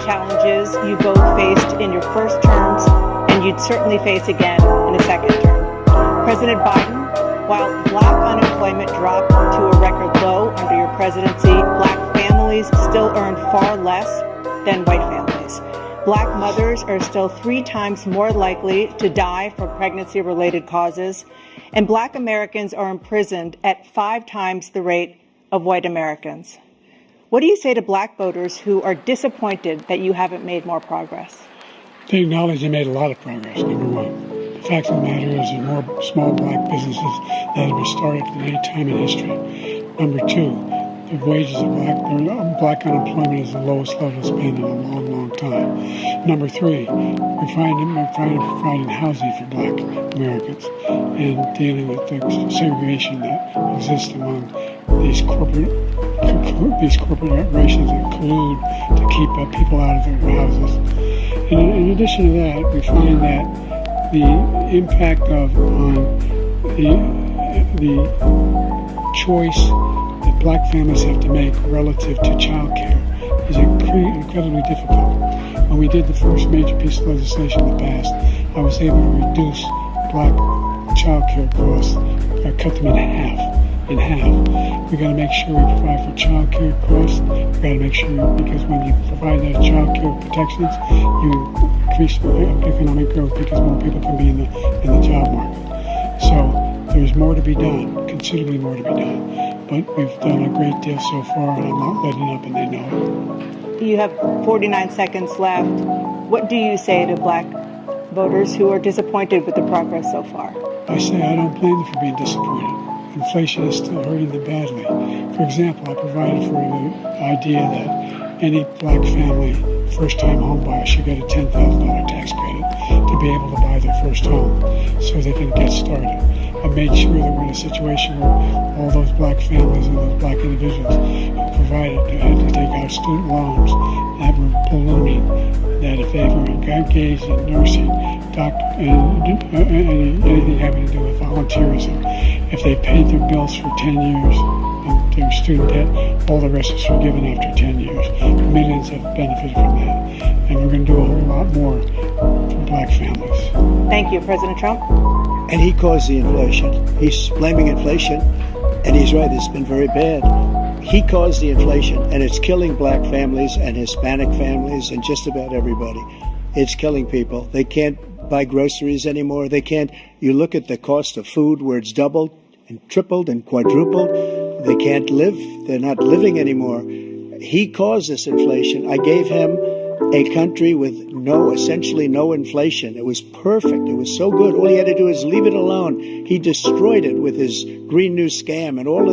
[SPEAKER 4] challenges you both faced in your first terms, and you'd certainly face again in a second term. President Biden, while black unemployment dropped to a record low under your presidency, black families still earned far less than white families. Black mothers are still 3 times more likely to die from pregnancy-related causes, and black Americans are imprisoned at 5 times the rate of white Americans. What do you say to black voters who are disappointed that you haven't made more progress?
[SPEAKER 2] They acknowledge they made a lot of progress, number one. The fact of the matter is there are more small black businesses that have been started than any time in history. Number two, the wages of black unemployment is the lowest level it's been in a long, long time. Number three, we're providing housing for black Americans and dealing with the segregation that exists among these corporate operations that collude to keep people out of their houses. In addition to that, we find that the impact on the choice that black families have to make relative to childcare is incredibly difficult. When we did the first major piece of legislation in the past, I was able to reduce black childcare costs, cut them in half. We got to make sure we provide for childcare costs. We got to make sure, because when you provide those childcare protections, you increase economic growth because more people can be in the job market. So there's more to be done, considerably more to be done. But we've done a great deal so far, and I'm not letting up, and they know it.
[SPEAKER 4] You have 49 seconds left. What do you say to black voters who are disappointed with the progress so far?
[SPEAKER 2] I say I don't blame them for being disappointed. Inflation is still hurting them badly. For example, I provided for the idea that any black family, first-time home buyer, should get a $10,000 tax credit to be able to buy their first home so they can get started. I made sure that we're in a situation where all those black families and those black individuals who had to take out student loans that were ballooning, that if they were engaged in nursing, doctor, and anything having to do with volunteerism, if they paid their bills for 10 years, and their student debt, all the rest is forgiven after 10 years. Millions have benefited from that. And we're going to do a whole lot more for black families.
[SPEAKER 4] Thank you, President Trump.
[SPEAKER 3] And he caused the inflation. He's blaming inflation, and he's right, it's been very bad. He caused the inflation, and it's killing black families and Hispanic families and just about everybody. It's killing people. They can't buy groceries anymore. They can't. You look at the cost of food where it's doubled and tripled and quadrupled. They can't live. They're not living anymore. He caused this inflation. I gave him a country with essentially no inflation. It was perfect. It was so good. All he had to do is leave it alone. He destroyed it with his Green New scam and all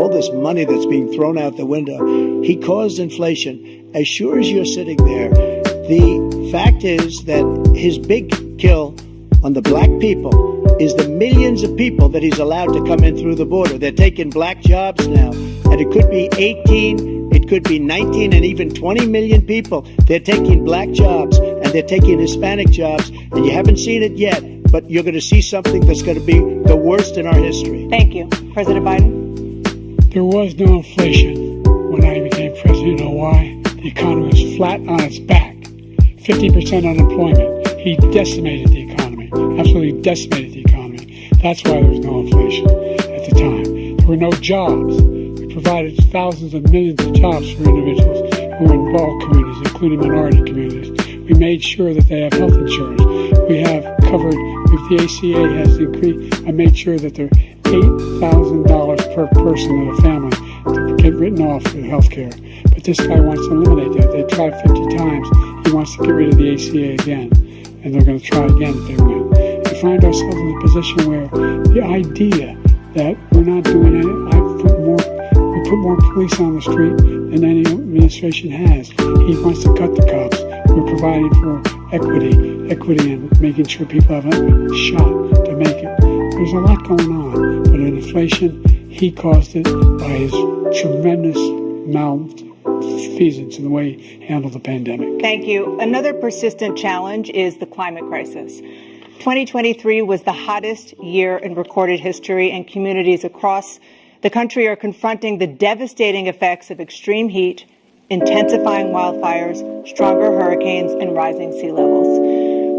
[SPEAKER 3] this money that's being thrown out the window. He caused inflation. As sure as you're sitting there, the fact is that his big kill on the black people is the millions of people that he's allowed to come in through the border. They're taking black jobs now, and it could be 18, it could be 19, and even 20 million people. They're taking black jobs, and they're taking Hispanic jobs, and you haven't seen it yet, but you're going to see something that's going to be the worst in our history.
[SPEAKER 4] Thank you. President Biden?
[SPEAKER 2] There was no inflation when I became president. You know why? The economy was flat on its back. 50% unemployment. He decimated the economy, absolutely decimated the economy. That's why there was no inflation at the time. There were no jobs. We provided thousands of millions of jobs for individuals who were in all communities, including minority communities. We made sure that they have health insurance. We have covered, if the ACA has increased, I made sure that they're $8,000 per person in a family to get written off for health care. But this guy wants to eliminate that. They tried 50 times. He wants to get rid of the ACA again. And they're going to try again if they win. We find ourselves in a position where the idea that we're not doing it, we put more police on the street than any administration has. He wants to cut the cops. We're providing for equity and making sure people have a shot to make it. There's a lot going on, but in inflation, he caused it by his tremendous malfeasance in the way he handled the pandemic.
[SPEAKER 4] Thank you. Another persistent challenge is the climate crisis. 2023 was the hottest year in recorded history, and communities across the country are confronting the devastating effects of extreme heat intensifying wildfires, stronger hurricanes, and rising sea levels.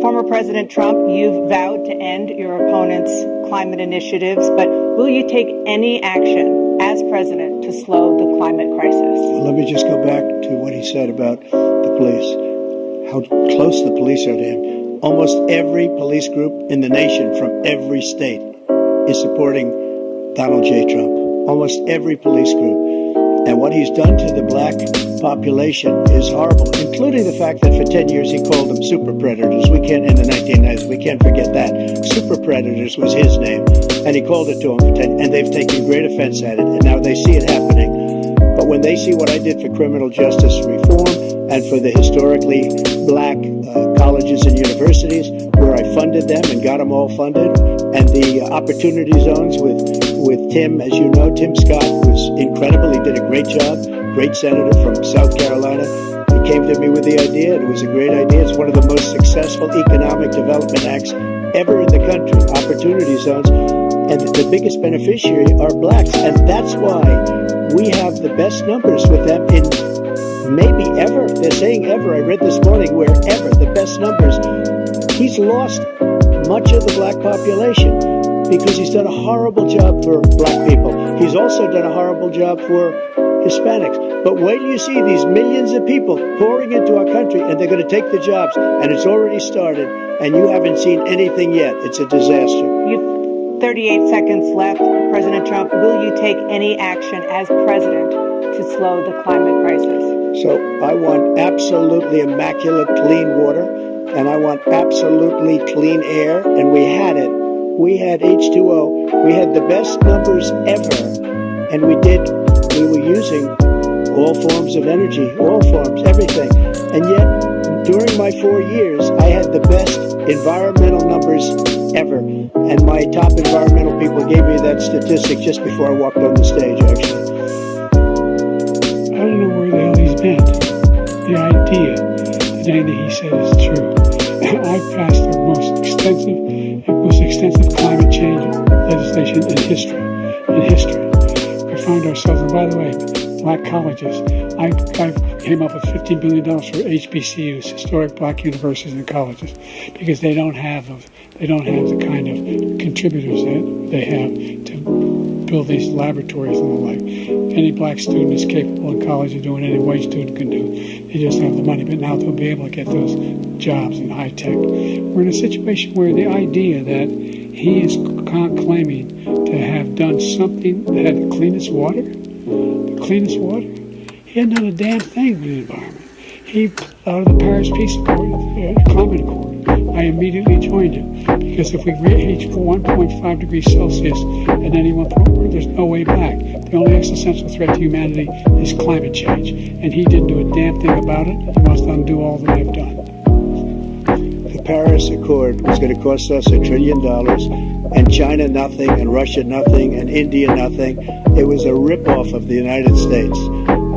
[SPEAKER 4] Former President Trump, you've vowed to end your opponent's climate initiatives, but will you take any action as president to slow the climate crisis?
[SPEAKER 3] Let me just go back to what he said about the police, how close the police are to him. Almost every police group in the nation from every state is supporting Donald J. Trump. Almost every police group. And what he's done to the black population is horrible, including the fact that for 10 years he called them super predators. In the 1990s, we can't forget that. Super predators was his name, and he called it to them for 10, and they've taken great offense at it, and now they see it happening. But when they see what I did for criminal justice reform and for the historically black colleges and universities, where I funded them and got them all funded, and the opportunity zones with Tim, as you know, Tim Scott was incredible. He did a great job, great senator from South Carolina. He came to me with the idea, and it was a great idea. It's one of the most successful economic development acts ever in the country, opportunity zones. And the biggest beneficiary are blacks. And that's why we have the best numbers with them in maybe ever. They're saying ever. I read this morning where ever, the best numbers. He's lost much of the black population because he's done a horrible job for black people. He's also done a horrible job for Hispanics. But wait till you see these millions of people pouring into our country, and they're going to take the jobs, and it's already started, and you haven't seen anything yet. It's a disaster.
[SPEAKER 4] You've 38 seconds left. President Trump, will you take any action as president to slow the climate crisis?
[SPEAKER 3] So I want absolutely immaculate clean water, and I want absolutely clean air, and we had it. We had H2O. We had the best numbers ever, and we were using all forms of energy, all forms, everything. And yet, during my 4 years, I had the best environmental numbers ever. And my top environmental people gave me that statistic just before I walked on the stage, actually.
[SPEAKER 2] I don't know where the hell he's been. The idea that anything he said is true. I've passed the most extensive climate change legislation in history. We find ourselves, and by the way, black colleges. I came up with $15 billion for HBCUs, historic black universities and colleges, because they don't have the kind of contributors that they have to build these laboratories and the like. Any black student is capable in college of doing any white student can do. They just don't have the money, but now they'll be able to get those jobs in high tech. We're in a situation where the idea that he is claiming to have done something that had the cleanest water, he hadn't done a damn thing with the environment. He, out of the Paris Peace Accord, Climate Accord, I immediately joined him, because if we reach 1.5 degrees Celsius at any one point, there's no way back. The only existential threat to humanity is climate change, and he didn't do a damn thing about it. He must undo all that I've done.
[SPEAKER 3] The Paris Accord was going to cost us $1 trillion, and China nothing, and Russia nothing, and India nothing. It was a ripoff of the United States.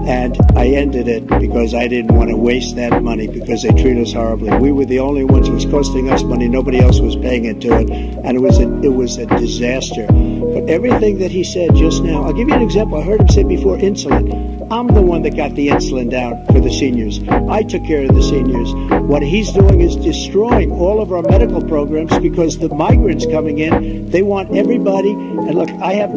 [SPEAKER 3] And I ended it because I didn't want to waste that money, because they treat us horribly. We were the only ones who was costing us money. Nobody else was paying into it. And it was a disaster. But everything that he said just now, I'll give you an example. I heard him say before insulin. I'm the one that got the insulin down for the seniors. I took care of the seniors. What he's doing is destroying all of our medical programs, because the migrants coming in, they want everybody. And look, I have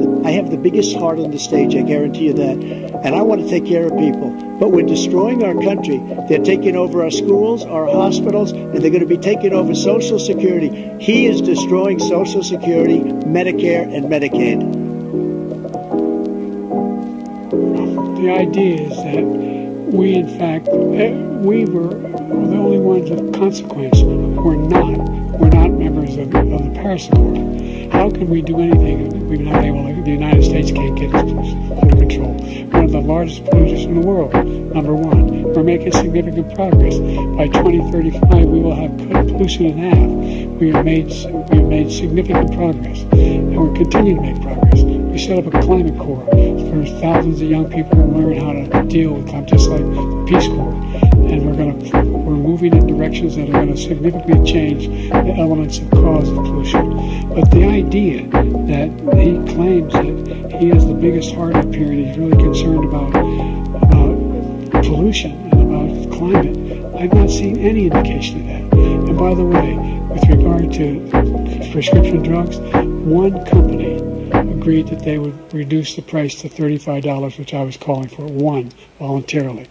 [SPEAKER 3] the biggest heart on the stage, I guarantee you that. And I want to take care of people. But we're destroying our country. They're taking over our schools, our hospitals, and they're going to be taking over Social Security. He is destroying Social Security, Medicare, and Medicaid.
[SPEAKER 2] The idea is that we, in fact, we were the only ones of consequence. We're not members of the Paris Accord. How can we do anything? We're not able to, the United States can't get this under control. One of the largest polluters in the world, number one. We're making significant progress. By 2035, we will have cut pollution in half. We have made significant progress, and we're continuing to make progress. We set up a climate corps for thousands of young people to learn how to deal with climate, just like the Peace Corps. And we're moving in directions that are going to significantly change the elements that cause the pollution. But the idea that he claims that he has the biggest heart up here and he's really concerned about pollution and about climate, I've not seen any indication of that. And by the way, with regard to prescription drugs, one company agreed that they would reduce the price to $35, which I was calling for, one, voluntarily.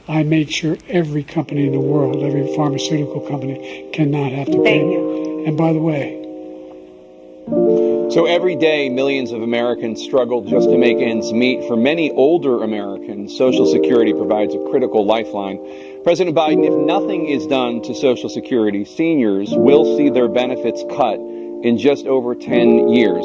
[SPEAKER 2] I made sure every company in the world, every pharmaceutical company, cannot have to pay.
[SPEAKER 4] Thank you.
[SPEAKER 2] And by the way,
[SPEAKER 1] So every day, millions of Americans struggle just to make ends meet. For many older Americans, Social Security provides a critical lifeline. President Biden, if nothing is done to Social Security, seniors will see their benefits cut in just over 10 years.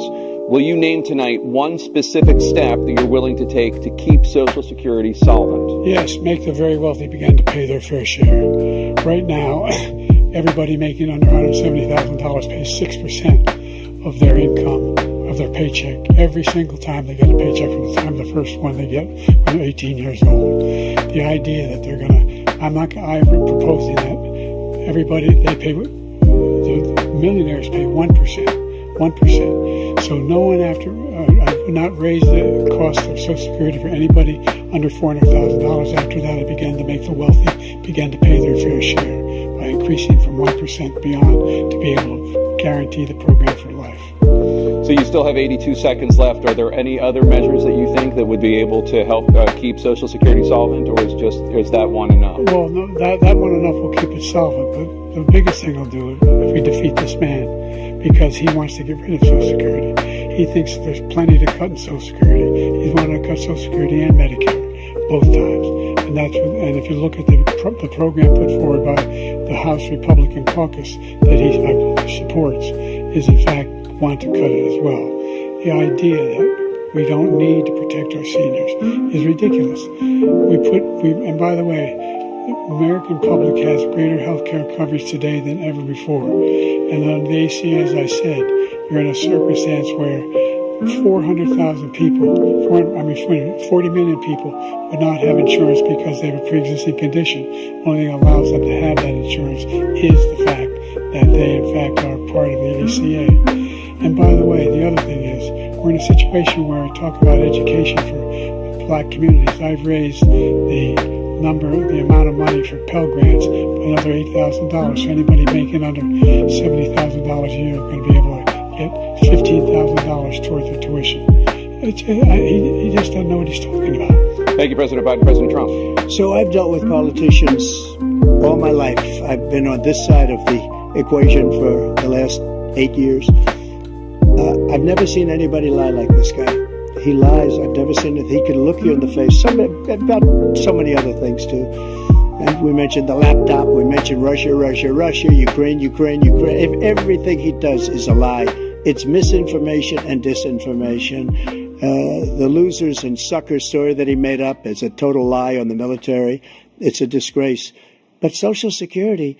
[SPEAKER 1] Will you name tonight one specific step that you're willing to take to keep Social Security solvent?
[SPEAKER 2] yes, make the very wealthy begin to pay their fair share. Right now, everybody making under $170,000 pays 6% of their income, of their paycheck, every single time they get a paycheck from the time the first one they get when they're 18 years old. The idea that they're going to, I'm proposing that everybody, the millionaires pay 1%. So no one I would not raise the cost of Social Security for anybody under $400,000. After that, I began to make the wealthy begin to pay their fair share by increasing from 1% beyond to be able to guarantee the program for life.
[SPEAKER 1] So you still have 82 seconds left. Are there any other measures that you think that would be able to help keep Social Security solvent, or is that one enough?
[SPEAKER 2] Well, no, that one enough will keep it solvent, but the biggest thing I'll do if we defeat this man, because he wants to get rid of Social Security. He thinks there's plenty to cut in Social Security. He's wanting to cut Social Security and Medicare both times. And if you look at the program put forward by the House Republican caucus that he supports, is in fact want to cut it as well. The idea that we don't need to protect our seniors is ridiculous. And by the way, the American public has greater health care coverage today than ever before. And on the ACA, as I said, you're in a circumstance where 400,000 people, 40 million people would not have insurance because they have a pre-existing condition. The only thing that allows them to have that insurance is the fact that they, in fact, are part of the ACA. And by the way, the other thing is, we're in a situation where we talk about education for black communities. I've raised the amount of money for Pell Grants by another $8,000. So anybody making under $70,000 a year is going to be able to get $15,000 towards their tuition. He just doesn't know what he's talking about.
[SPEAKER 1] Thank you, President Biden. President Trump.
[SPEAKER 3] So I've dealt with politicians all my life. I've been on this side of the equation for the last 8 years. I've never seen anybody lie like this guy. He lies. I've never seen it. He can look you in the face. About so many other things too. And we mentioned the laptop. We mentioned Russia, Ukraine. Everything he does is a lie. It's misinformation and disinformation. The losers and suckers story that he made up is a total lie on the military. It's a disgrace. But Social Security,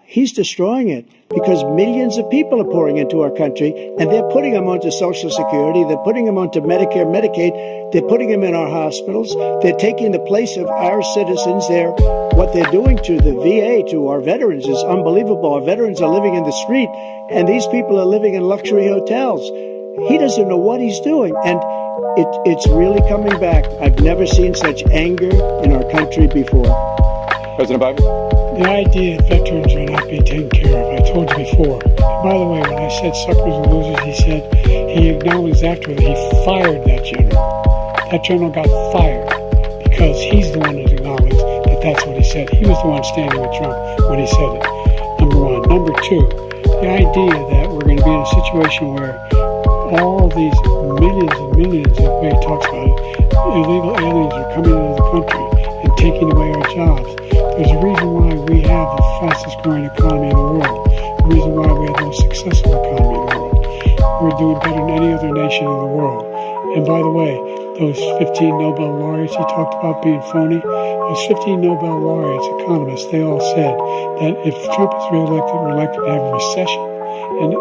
[SPEAKER 3] he's destroying it because millions of people are pouring into our country, and they're putting them onto Social Security. They're putting them onto Medicare, Medicaid. They're putting them in our hospitals. They're taking the place of our citizens. What they're doing to the VA, to our veterans, is unbelievable. Our veterans are living in the street, and these people are living in luxury hotels. He doesn't know what he's doing, and it's really coming back. I've never seen such anger in our country before.
[SPEAKER 1] President Biden?
[SPEAKER 2] The idea that veterans are not being taken care of, I told you before. And by the way, when I said suckers and losers, he acknowledged after that he fired that general. That general got fired because he's the one that acknowledged that that's what he said. He was the one standing with Trump when he said it, number one. Number two, the idea that we're going to be in a situation where all these millions and millions, the way he talks about it, illegal aliens are coming into the country and taking away our jobs. There's a reason why we have the fastest growing economy in the world. The reason why we have the most successful economy in the world. We're doing better than any other nation in the world. And by the way, those 15 Nobel laureates he talked about being phony, those 15 Nobel laureates, economists, they all said that if Trump is reelected, we're likely to have a recession and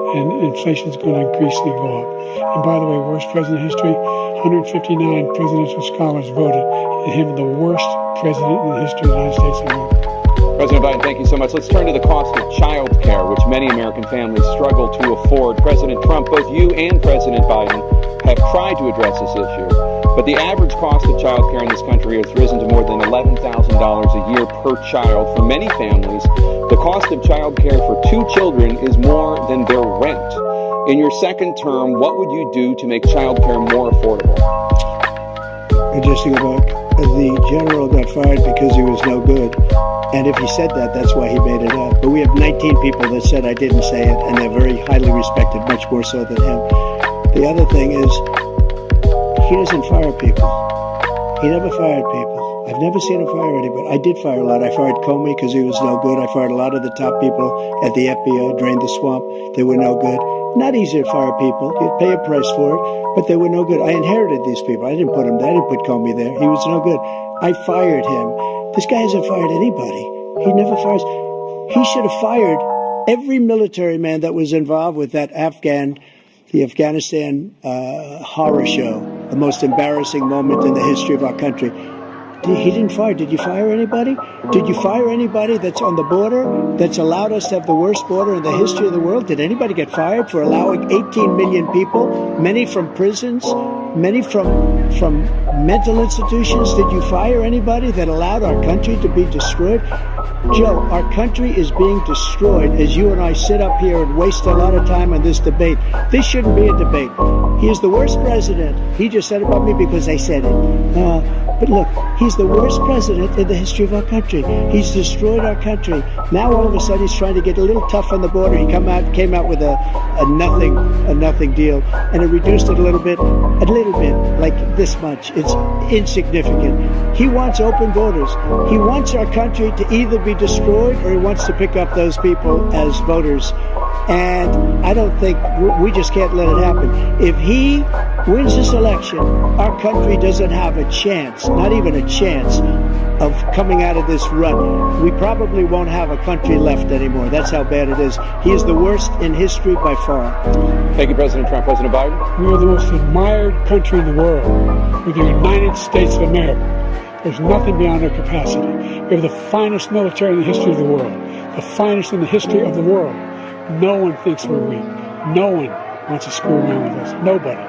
[SPEAKER 2] inflation is going to increasingly go up. And by the way, worst president in history, 159 presidential scholars voted him the worst president in the history of the United States of America.
[SPEAKER 1] President Biden, thank you so much. Let's turn to the cost of childcare, which many American families struggle to afford. President Trump, both you and President Biden have tried to address this issue, But the average cost of childcare in this country has risen to more than $11,000 a year per child. For many families, the cost of childcare for 2 children is more than their rent. In your second term, what would you do to make childcare more affordable?
[SPEAKER 3] Just to go back, the general got fired because he was no good. And if he said that, that's why he made it up. But we have 19 people that said I didn't say it, and they're very highly respected, much more so than him. The other thing is, he doesn't fire people. He never fired people. I've never seen him fire anybody. I did fire a lot. I fired Comey because he was no good. I fired a lot of the top people at the FBI, drained the swamp. They were no good. Not easy to fire people. You'd pay a price for it, but they were no good. I inherited these people. I didn't put him there. I didn't put Comey there. He was no good. I fired him. This guy hasn't fired anybody. He never fires. He should have fired every military man that was involved with that the Afghanistan horror show, the most embarrassing moment in the history of our country. He didn't fire. Did you fire anybody? Did you fire anybody that's on the border, that's allowed us to have the worst border in the history of the world? Did anybody get fired for allowing 18 million people, many from prisons, many from mental institutions? Did you fire anybody that allowed our country to be destroyed? Joe, our country is being destroyed as you and I sit up here and waste a lot of time on this debate. This shouldn't be a debate. He is the worst president. He just said about me because I said it. But look, he's the worst president in the history of our country. He's destroyed our country. Now all of a sudden he's trying to get a little tough on the border. He came out with a nothing deal, and it reduced it a little bit, like this much. It's insignificant. He wants open borders. He wants our country to either be destroyed or he wants to pick up those people as voters. And I don't think we just can't let it happen. If he wins this election, our country doesn't have a chance, not even a chance, of coming out of this rut. We probably won't have a country left anymore. That's how bad it is. He is the worst in history by far.
[SPEAKER 1] Thank you, President Trump. President Biden?
[SPEAKER 2] We are the most admired country in the world. We're the United States of America. There's nothing beyond our capacity. We have the finest military in the history of the world, the finest in the history of the world. No one thinks we're weak. No one wants to screw around with us. Nobody.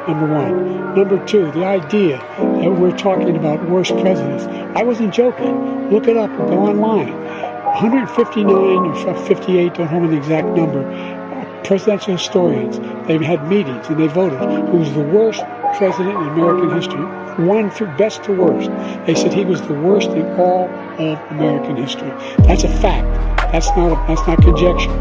[SPEAKER 2] Number one. Number two, the idea that we're talking about worst presidents. I wasn't joking. Look it up. Go online. 159 or 58, don't hold me the exact number, presidential historians. They've had meetings and they voted who's the worst president in American history. One through best to worst. They said he was the worst in all of American history. That's a fact. That's not conjecture.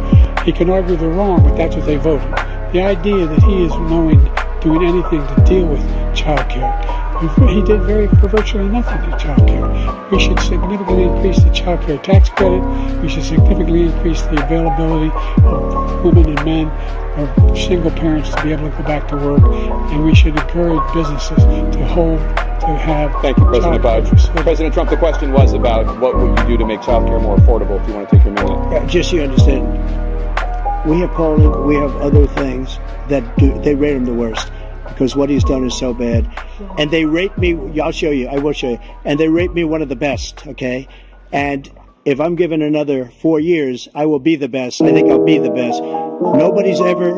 [SPEAKER 2] He can argue they're wrong, but that's what they voted. The idea that he is doing anything to deal with child care. He did virtually nothing to child care. We should significantly increase the child care tax credit. We should significantly increase the availability of women and men or single parents to be able to go back to work. And we should encourage businesses to have.
[SPEAKER 1] Thank you, President Biden. President Trump, the question was about what would you do to make child care more affordable, if you want to take your minute.
[SPEAKER 3] Yeah, just so you understand, we have polling, we have other things that they rate him the worst because what he's done is so bad. And they rate me, I'll show you, I will show you, and they rate me one of the best, okay? And if I'm given another 4 years, I will be the best. I think I'll be the best. Nobody's ever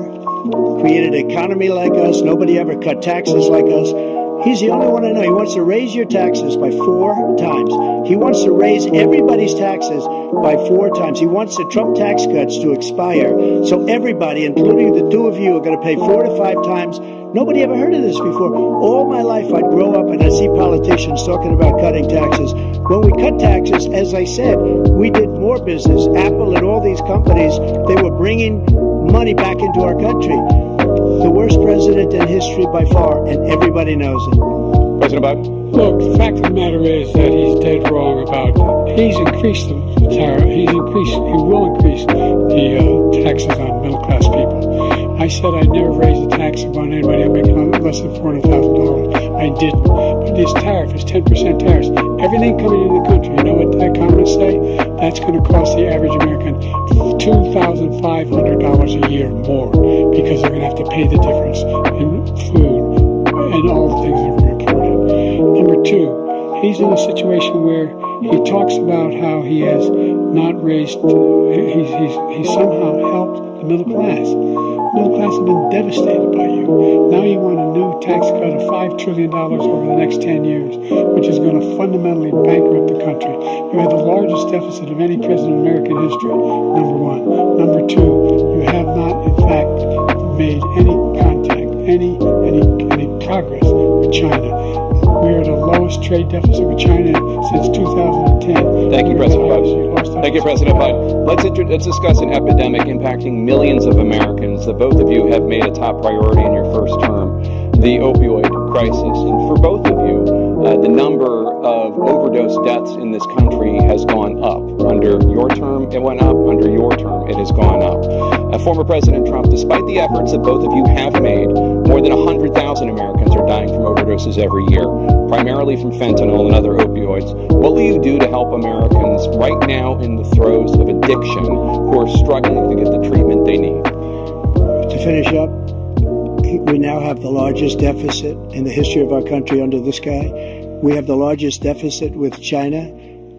[SPEAKER 3] created an economy like us. Nobody ever cut taxes like us. He's the only one I know. He wants to raise your taxes by 4 times. He wants to raise everybody's taxes by 4 times. He wants the Trump tax cuts to expire. So everybody, including the two of you, are going to pay 4 to 5 times. Nobody ever heard of this before. All my life I'd grow up and I'd see politicians talking about cutting taxes. When we cut taxes, as I said, we did more business. Apple and all these companies, they were bringing money back into our country. The worst president in history by far, and everybody knows it.
[SPEAKER 1] President Biden?
[SPEAKER 2] Look, the fact of the matter is that he's dead wrong about he's increased the tariff. He will increase the taxes on middle class people. I said I'd never raise the tax on anybody making less than $400,000. I didn't. But this tariff is 10% tariffs. Everything coming into the country, you know what the economists say? That's going to cost the average American $2,500 a year more because they're going to have to pay the difference in food and all the things that are imported. Number two, he's in a situation where he talks about how he has not raised. He's somehow helped the middle class. The middle class has been devastated by you. Now you want a new tax cut of $5 trillion over the next 10 years, which is going to fundamentally bankrupt the country. You had the largest deficit of any president in American history, number one. Number two, you have not, in fact, made any contact, any progress with China. We are at the lowest trade deficit with China since 2010.
[SPEAKER 1] Thank you, President Biden. Thank you, President Biden. Let's discuss an epidemic impacting millions of Americans that both of you have made a top priority in your first term, the opioid crisis. And for both of you, the number of overdose deaths in this country has gone up. Under your term, it went up. Under your term, it has gone up. Former President Trump, despite the efforts that both of you have made, more than 100,000 Americans are dying from overdoses every year, primarily from fentanyl and other opioids. What will you do to help Americans right now in the throes of addiction who are struggling to get the treatment they need?
[SPEAKER 3] To finish up, we now have the largest deficit in the history of our country under this guy. We have the largest deficit with China.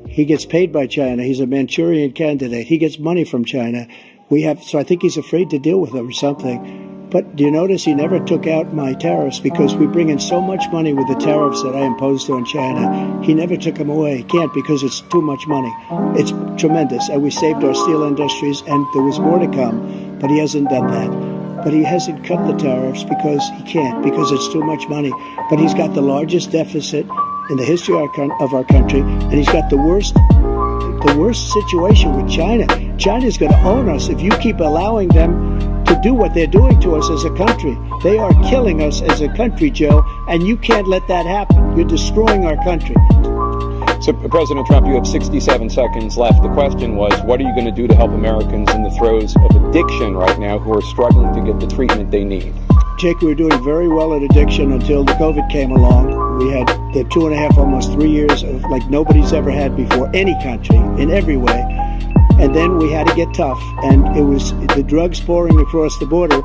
[SPEAKER 3] He gets paid by China. He's a Manchurian candidate. He gets money from China. So I think he's afraid to deal with them or something. But do you notice he never took out my tariffs because we bring in so much money with the tariffs that I imposed on China. He never took them away. He can't because it's too much money. It's tremendous. And we saved our steel industries and there was more to come, but he hasn't done that. But he hasn't cut the tariffs because he can't, because it's too much money. But he's got the largest deficit in the history of our country, and he's got the worst situation with China. China's going to own us if you keep allowing them to do what they're doing to us as a country. They are killing us as a country, Joe, and you can't let that happen. You're destroying our country.
[SPEAKER 1] So, President Trump, you have 67 seconds left. The question was, what are you going to do to help Americans in the throes of addiction right now who are struggling to get the treatment they need?
[SPEAKER 3] Jake, we were doing very well at addiction until the COVID came along. We had the 2.5, almost 3 years of like nobody's ever had before, any country, in every way. And then we had to get tough. And it was the drugs pouring across the border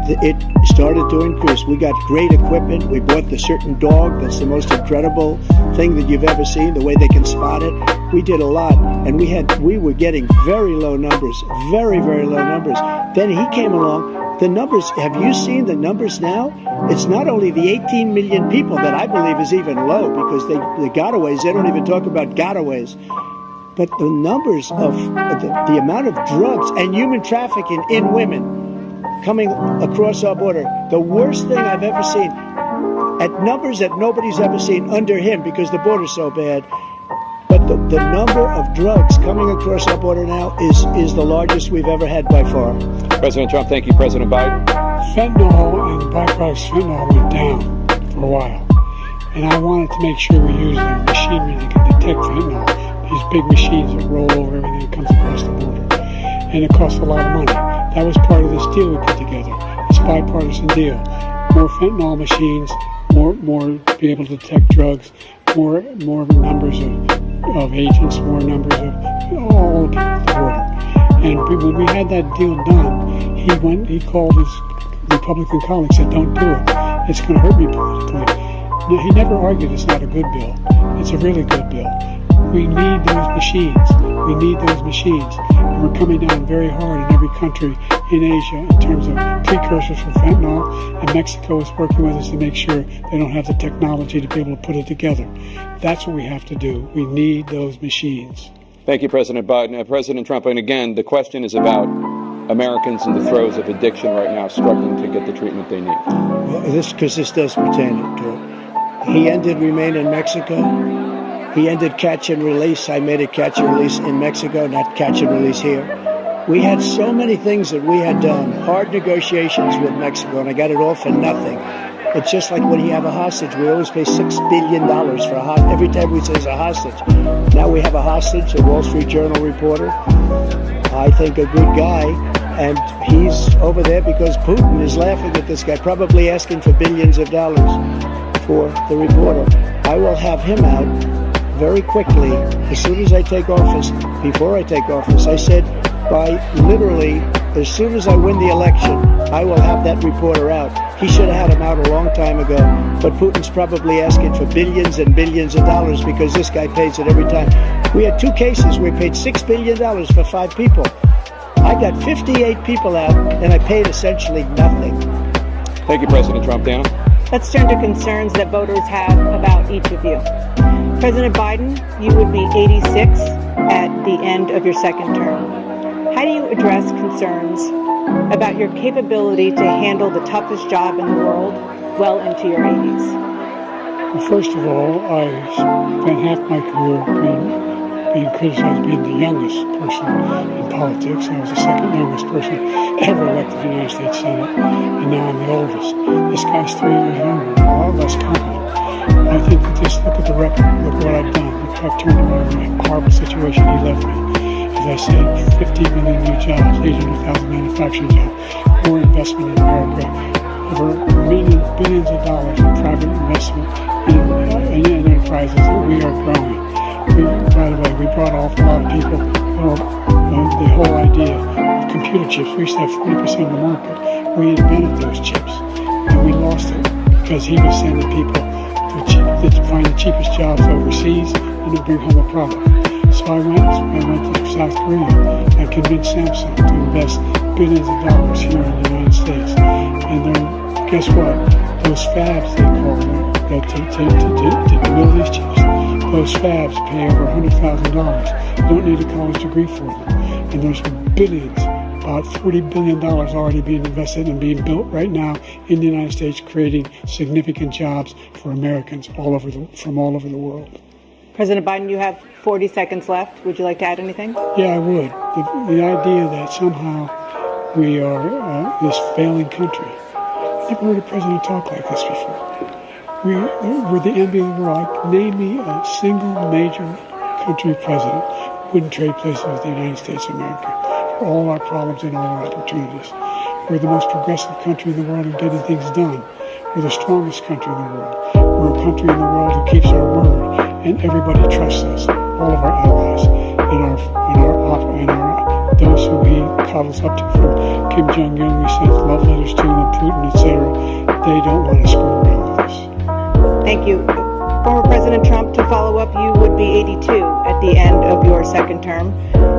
[SPEAKER 3] it started to increase. We got great equipment. We bought the certain dog that's the most incredible thing that you've ever seen, the way they can spot it. We did a lot, and we were getting very low numbers, very, very low numbers. Then he came along. The numbers, have you seen the numbers now? It's not only the 18 million people that I believe is even low, because the gotaways, they don't even talk about gotaways. But the numbers of the amount of drugs and human trafficking in women coming across our border, the worst thing I've ever seen, at numbers that nobody's ever seen under him because the border's so bad. But the number of drugs coming across our border now is the largest we've ever had by far.
[SPEAKER 1] President Trump, thank you. President Biden.
[SPEAKER 2] Fentanyl and the byproducts of fentanyl went down for a while. And I wanted to make sure we use the machinery that can detect fentanyl. These big machines that roll over everything that comes across the border. And it costs a lot of money. That was part of this deal we put together. It's a bipartisan deal. More fentanyl machines, more to be able to detect drugs, more numbers of agents, more numbers of all the people at the border. And when we had that deal done, he called his Republican colleagues and said, "Don't do it. It's going to hurt me politically." No, he never argued it's not a good bill. It's a really good bill. We need those machines. We need those machines. And we're coming down very hard in every country in Asia in terms of precursors for fentanyl. And Mexico is working with us to make sure they don't have the technology to be able to put it together. That's what we have to do. We need those machines.
[SPEAKER 1] Thank you, President Biden. President Trump, and again, the question is about Americans in the throes of addiction right now struggling to get the treatment they need.
[SPEAKER 3] Well, this does pertain to it. He ended Remain in Mexico. He ended catch and release. I made it catch and release in Mexico, not catch and release here. We had so many things that we had done, hard negotiations with Mexico, and I got it all for nothing. It's just like when you have a hostage. We always pay $6 billion for a hostage. Every time we say it's a hostage. Now we have a hostage, a Wall Street Journal reporter. I think a good guy. And he's over there because Putin is laughing at this guy, probably asking for billions of dollars for the reporter. I will have him out very quickly, as soon as I take office. Before I take office, I said by literally, as soon as I win the election, I will have that reporter out. He should have had him out a long time ago. but Putin's probably asking for billions and billions of dollars because this guy pays it every time. We had 2 cases where we paid $6 billion for 5 people. I got 58 people out, and I paid essentially nothing.
[SPEAKER 1] Thank you, President Trump. Dana?
[SPEAKER 4] Let's turn to concerns that voters have about each of you. President Biden, you would be 86 at the end of your second term. How do you address concerns about your capability to handle the toughest job in the world well into your 80s?
[SPEAKER 2] Well, first of all, I spent half my career being criticized being the youngest person in politics. I was the second youngest person ever elected to the United States Senate, and now I'm the oldest. This guy's 3 years younger, a lot less competent. I think that just look at the record, look what I've done. Look how I've turned around the horrible situation he left me. As I said, 50 million new jobs, 800,000 manufacturing jobs, more investment in America, over billions of dollars in private investment in enterprises that we are growing. By the way, we brought off a lot of people. The whole idea of computer chips, we used to have 40% of the market. We invented those chips, and we lost it because he was sending people to find the cheapest jobs overseas and to bring home a product. So I went to South Korea and convinced Samsung to invest billions of dollars here in the United States. And then, guess what? Those fabs, they call them, to build these chips, those fabs pay over $100,000. You don't need a college degree for them. And there's billions, about $40 billion already being invested and being built right now in the United States, creating significant jobs for Americans from all over the world.
[SPEAKER 4] President Biden, you have 40 seconds left. Would you like to add anything?
[SPEAKER 2] Yeah, I would. The idea that somehow we are this failing country. I've never heard a president talk like this before. We're the envy of the world. Name me a single major country president who wouldn't trade places with the United States of America for all our problems and all our opportunities. We're the most progressive country in the world in getting things done. We're the strongest country in the world. We're a country in the world who keeps our word, and everybody trusts us. All of our allies and those who he coddles up to, from Kim Jong-un, we sent love letters to, and Putin, etc. They don't want to screw around with us.
[SPEAKER 4] Thank you. Former President Trump, to follow up, you would be 82 at the end of your second term.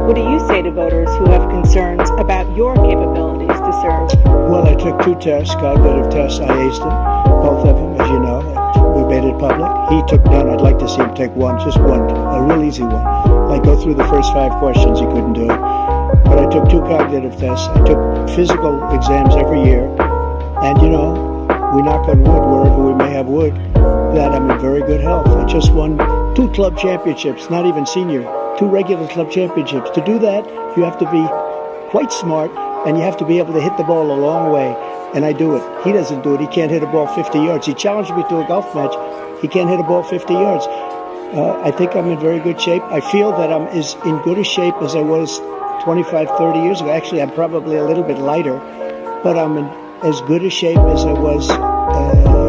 [SPEAKER 4] What do you say to voters who have concerns about your capabilities to serve?
[SPEAKER 3] Well, I took 2 tests, cognitive tests. I aced them, both of them, as you know. We made it public. He took none. I'd like to see him take one, just one, a real easy one. Like go through the first 5 questions, he couldn't do it. But I took 2 cognitive tests. I took physical exams every year. And, you know, we knock on wood wherever we may have wood, that I'm in very good health. I just won 2 club championships, not even senior, 2 regular club championships. To do that, you have to be quite smart, and you have to be able to hit the ball a long way. And I do it. He doesn't do it. He can't hit a ball 50 yards. He challenged me to a golf match. He can't hit a ball 50 yards. I think I'm in very good shape. I feel that I'm as in good a shape as I was 25, 30 years ago. Actually, I'm probably a little bit lighter, but I'm in as good a shape as I was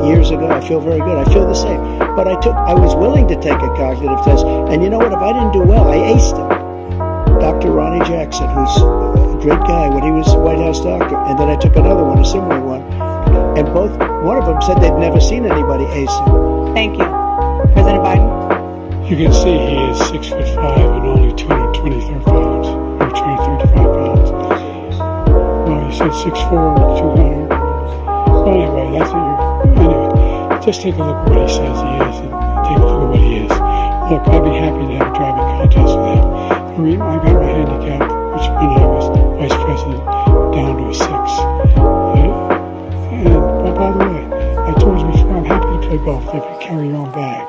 [SPEAKER 3] years ago. I feel very good. I feel the same. But I was willing to take a cognitive test. And you know what? If I didn't do well, I aced him. Dr. Ronnie Jackson, who's a great guy when he was a White House doctor. And then I took another one, a similar one. And one of them said they'd never seen anybody ace him.
[SPEAKER 4] Thank you. President Biden?
[SPEAKER 2] You can see he is 6'5" and only 223 pounds, or 235 pounds. Well, you said 6'4", 200. Well, anyway, anyway, just take a look at what he says he is, and take a look at what he is. Look, I'd be happy to have a driving contest with him. I got my handicap, which when I was vice president, down to a 6. And by the way, I told you before, I'm happy to play golf if you carry your own bag.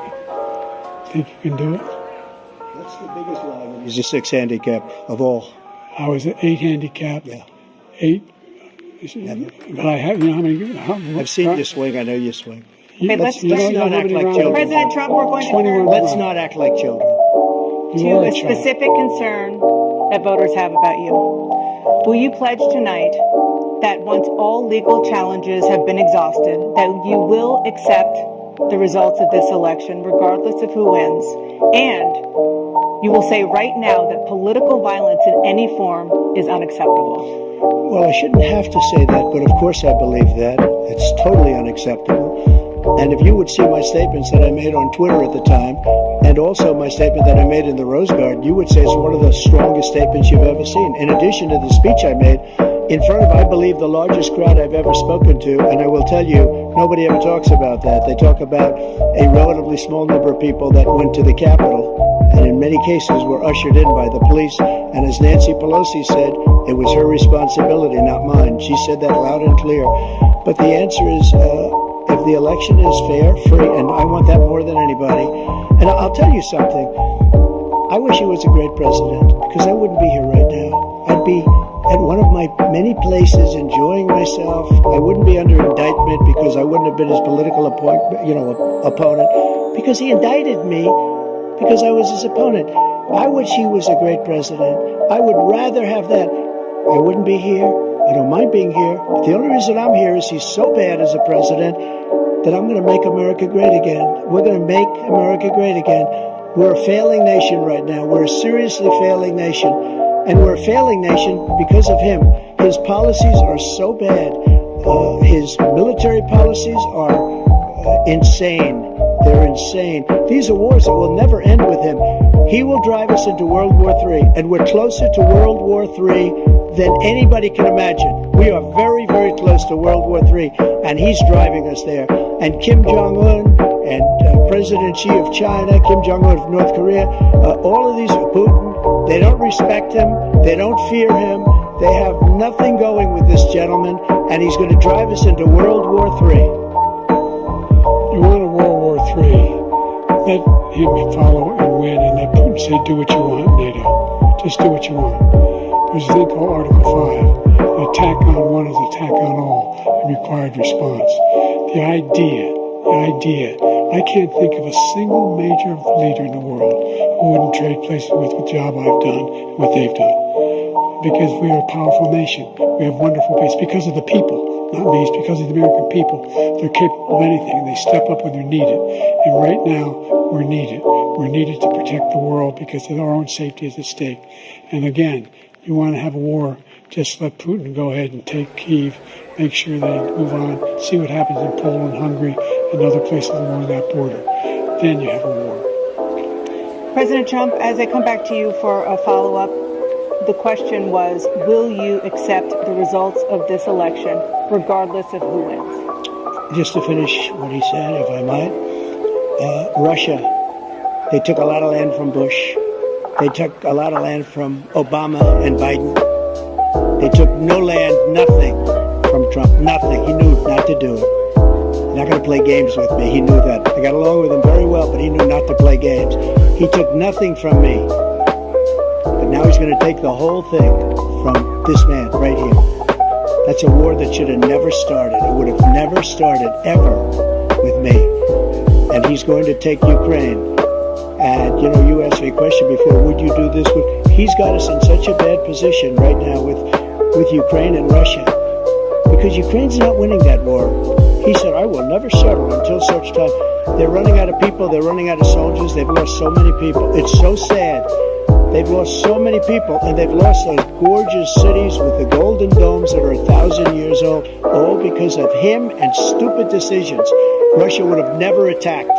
[SPEAKER 2] Think you can do it?
[SPEAKER 3] That's the biggest lie when he's a 6 handicap of all.
[SPEAKER 2] I was an 8 handicap.
[SPEAKER 3] Yeah.
[SPEAKER 2] 8. But I have, you know how many?
[SPEAKER 3] I've seen you swing. I know you swing.
[SPEAKER 4] Okay, let's
[SPEAKER 3] not act like children.
[SPEAKER 4] President Trump, we're going to turn
[SPEAKER 3] Let's not act like children.
[SPEAKER 4] to a specific concern that voters have about you. Will you pledge tonight that once all legal challenges have been exhausted, that you will accept the results of this election, regardless of who wins, and you will say right now that political violence in any form is unacceptable?
[SPEAKER 3] Well, I shouldn't have to say that, but of course I believe that. It's totally unacceptable. And if you would see my statements that I made on Twitter at the time, and also my statement that I made in the Rose Garden, you would say it's one of the strongest statements you've ever seen. In addition to the speech I made in front of, I believe, the largest crowd I've ever spoken to, and I will tell you, nobody ever talks about that. They talk about a relatively small number of people that went to the Capitol, and in many cases were ushered in by the police. And as Nancy Pelosi said, it was her responsibility, not mine. She said that loud and clear. But the answer is, if the election is fair, free, and I want that more than anybody. And I'll tell you something. I wish he was a great president, because I wouldn't be here right now. I'd be at one of my many places enjoying myself. I wouldn't be under indictment because I wouldn't have been his political opponent, because he indicted me because I was his opponent. I wish he was a great president. I would rather have that. I wouldn't be here. I don't mind being here. But the only reason I'm here is he's so bad as a president that I'm going to make America great again. We're going to make America great again. We're a failing nation right now. We're a seriously failing nation. And we're a failing nation because of him. His policies are so bad. His military policies are insane. They're insane. These are wars that will never end with him. He will drive us into World War III, and we're closer to World War III than anybody can imagine. We are very, very close to World War III, and he's driving us there. And Kim Jong-un and President Xi of China, Kim Jong-un of North Korea, all of these, Putin, they don't respect him. They don't fear him. They have nothing going with this gentleman, and he's going to drive us into World War III.
[SPEAKER 2] You want a World War III, let him follow and win, and let Putin say, do what you want, NATO. Just do what you want. There's a thing called Article 5. An attack on one is an attack on all, a required response. The idea, I can't think of a single major leader in the world who wouldn't trade places with the job I've done and what they've done. Because we are a powerful nation. We have wonderful people. It's because of the people, not me. It's because of the American people. They're capable of anything, and they step up when they're needed. And right now, we're needed. We're needed to protect the world because our own safety is at stake. And again, you want to have a war, just let Putin go ahead and take Kyiv, make sure they move on, see what happens in Poland, Hungary, and other places along that border. Then you have a war.
[SPEAKER 4] President Trump, as I come back to you for a follow-up, the question was, will you accept the results of this election, regardless of who wins?
[SPEAKER 3] Just to finish what he said, if I might, Russia, they took a lot of land from Bush. They took a lot of land from Obama and Biden. They took no land, nothing from Trump, nothing. He knew not to do it. He's not going to play games with me. He knew that. I got along with him very well, but he knew not to play games. He took nothing from me. But now he's going to take the whole thing from this man right here. That's a war that should have never started. It would have never started ever with me. And he's going to take Ukraine. And, you asked me a question before, would you do this? He's got us in such a bad position right now with Ukraine and Russia. Because Ukraine's not winning that war. He said, I will never settle until such time. They're running out of people. They're running out of soldiers. They've lost so many people. It's so sad. They've lost so many people, and they've lost those gorgeous cities with the golden domes that are 1,000 years old, all because of him and stupid decisions. Russia would have never attacked.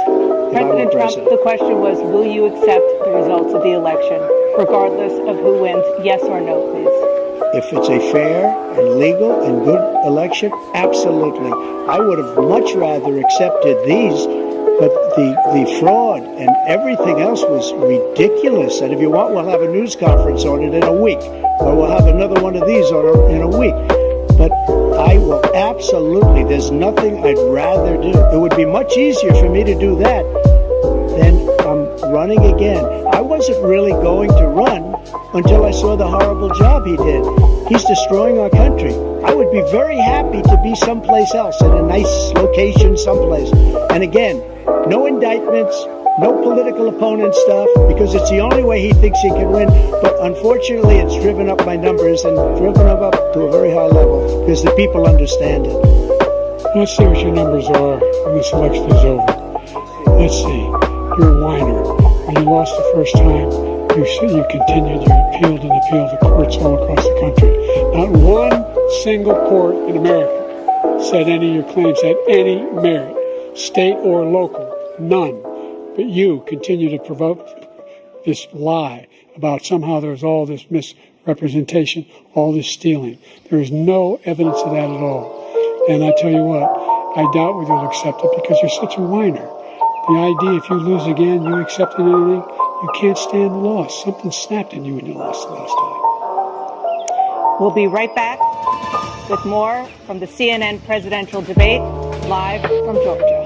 [SPEAKER 4] President Trump, the question was, will you accept the results of the election, regardless of who wins? Yes or no, please.
[SPEAKER 3] If it's a fair and legal and good election, absolutely. I would have much rather accepted these, but the fraud and everything else was ridiculous. And if you want, we'll have a news conference on it in a week, or we'll have another one of these in a week. But I will absolutely, there's nothing I'd rather do. It would be much easier for me to do that than running again. I wasn't really going to run until I saw the horrible job he did. He's destroying our country. I would be very happy to be someplace else, in a nice location someplace. And again, no indictments, no political opponent stuff, because it's the only way he thinks he can win. But unfortunately, it's driven up my numbers and driven them up to a very high level because the people understand it.
[SPEAKER 2] Let's see what your numbers are when this election is over. Let's see. You're a whiner. When you lost the first time, you continued, you appealed and appealed to courts all across the country. Not one single court in America said any of your claims had any merit. state or local, none. But you continue to provoke this lie about somehow there's all this misrepresentation, all this stealing. There is no evidence of that at all. And I tell you what, I doubt whether you'll accept it because you're such a whiner. The idea if you lose again, you accepting anything, you can't stand the loss. Something snapped in you when you lost the last time.
[SPEAKER 4] We'll be right back with more from the CNN presidential debate, live from Georgia.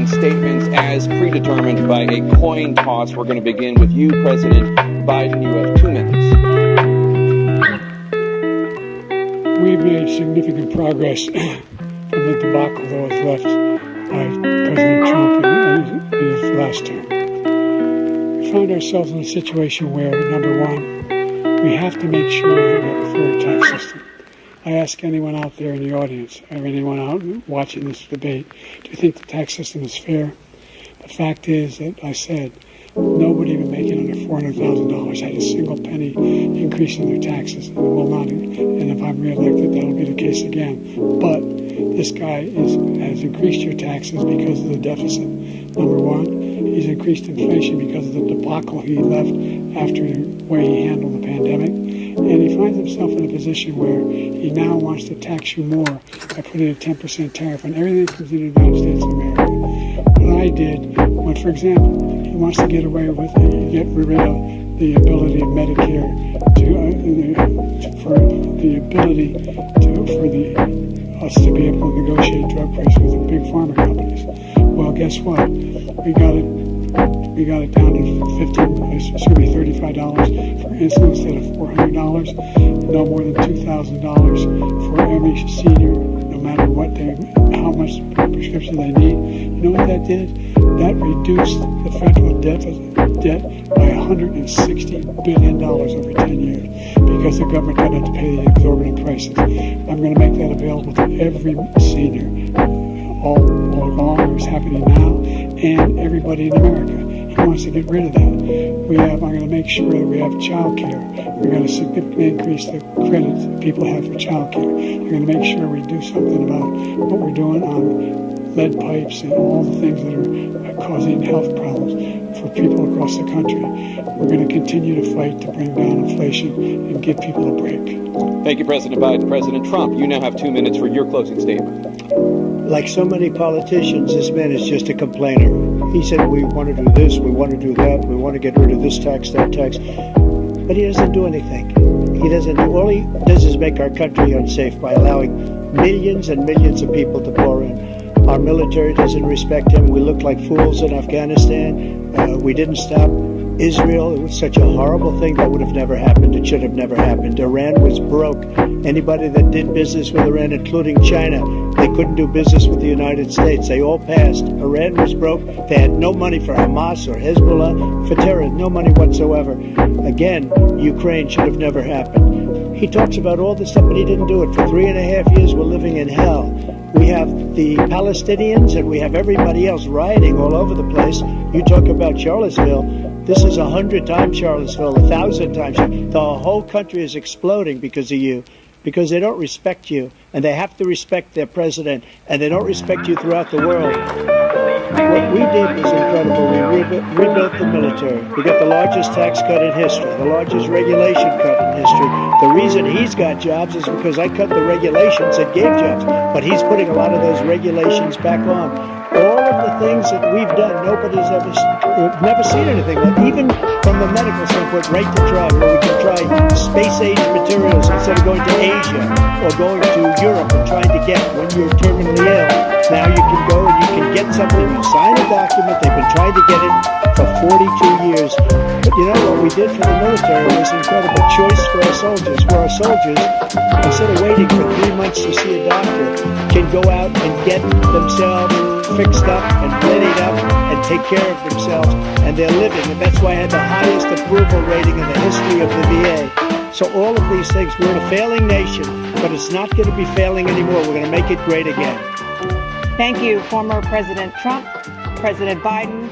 [SPEAKER 1] Statements as predetermined by a coin toss. We're going to begin with you, President Biden. You have 2 minutes.
[SPEAKER 2] We've made significant progress from the debacle that was left by President Trump in his last term. We found ourselves in a situation where, number one, we have to make sure that we have a fair tax system. I ask anyone out there in the audience, or anyone out watching this debate, do you think the tax system is fair? The fact is that I said nobody even making under $400,000 had a single penny increase in their taxes, and will not. And if I'm reelected, that'll be the case again. But this guy has increased your taxes because of the deficit. Number one, He's increased inflation because of the debacle he left after the way he handled the pandemic. And he finds himself in a position where he now wants to tax you more by putting a 10% tariff on everything that comes into the United States of America. What I did, for example, he wants to get away with, get rid of the ability of Medicare for us to be able to negotiate drug prices with the big pharma companies. Well, guess what? We got it down to $35 for insulin instead of $400. No more than $2,000 for every senior, no matter how much prescription they need. You know what that did? That reduced the federal debt by $160 billion over 10 years because the government doesn't have to pay the exorbitant prices. I'm going to make that available to every senior all along. It's happening now, and everybody in America. He wants to get rid of that. I'm going to make sure that we have Childcare. We're going to significantly increase the credits that people have for Childcare. We're going to make sure we do something about what we're doing on lead pipes and all the things that are causing health problems for people across the country. We're going to continue to fight to bring down inflation and give people a break.
[SPEAKER 1] Thank you, President Biden. President Trump, you now have 2 minutes for your closing statement.
[SPEAKER 3] Like so many politicians, this man is just a complainer. He said, we want to do this, we want to do that, we want to get rid of this tax, that tax. But he doesn't do anything. All he does is make our country unsafe by allowing millions and millions of people to pour in. Our military doesn't respect him. We look like fools in Afghanistan. We didn't stop Israel. It was such a horrible thing that would have never happened. It should have never happened. Iran was broke. Anybody that did business with Iran, including China, they couldn't do business with the United States. They all passed. Iran was broke. They had no money for Hamas or Hezbollah, for terror, no money whatsoever. Again, Ukraine should have never happened. He talks about all this stuff, but he didn't do it. For 3.5 years, we're living in hell. We have the Palestinians and we have everybody else rioting all over the place. You talk about Charlottesville. This is 100 times Charlottesville, 1,000 times. The whole country is exploding because of you, because they don't respect you, and they have to respect their president, and they don't respect you throughout the world. What we did was incredible. We rebuilt the military. We got the largest tax cut in history, the largest regulation cut in history. The reason he's got jobs is because I cut the regulations that gave jobs, but he's putting a lot of those regulations back on. All of the things that we've done, nobody's never seen anything like. Even from the medical standpoint, right to try, where we can try space-age materials instead of going to Asia or going to Europe and trying to get when you're terminally ill. Now you can go and you can get something. You sign a document. They've been trying to get it for 42 years. But you know what we did for the military was incredible. Choice for our soldiers. For our soldiers, instead of waiting for 3 months to see a doctor, can go out and get themselves fixed up and readied up and take care of themselves, and they're living. And that's why I had the highest approval rating in the history of the VA. So all of these things, we're a failing nation, but it's not going to be failing anymore. We're going to make it great again.
[SPEAKER 4] Thank you, former President Trump, President Biden,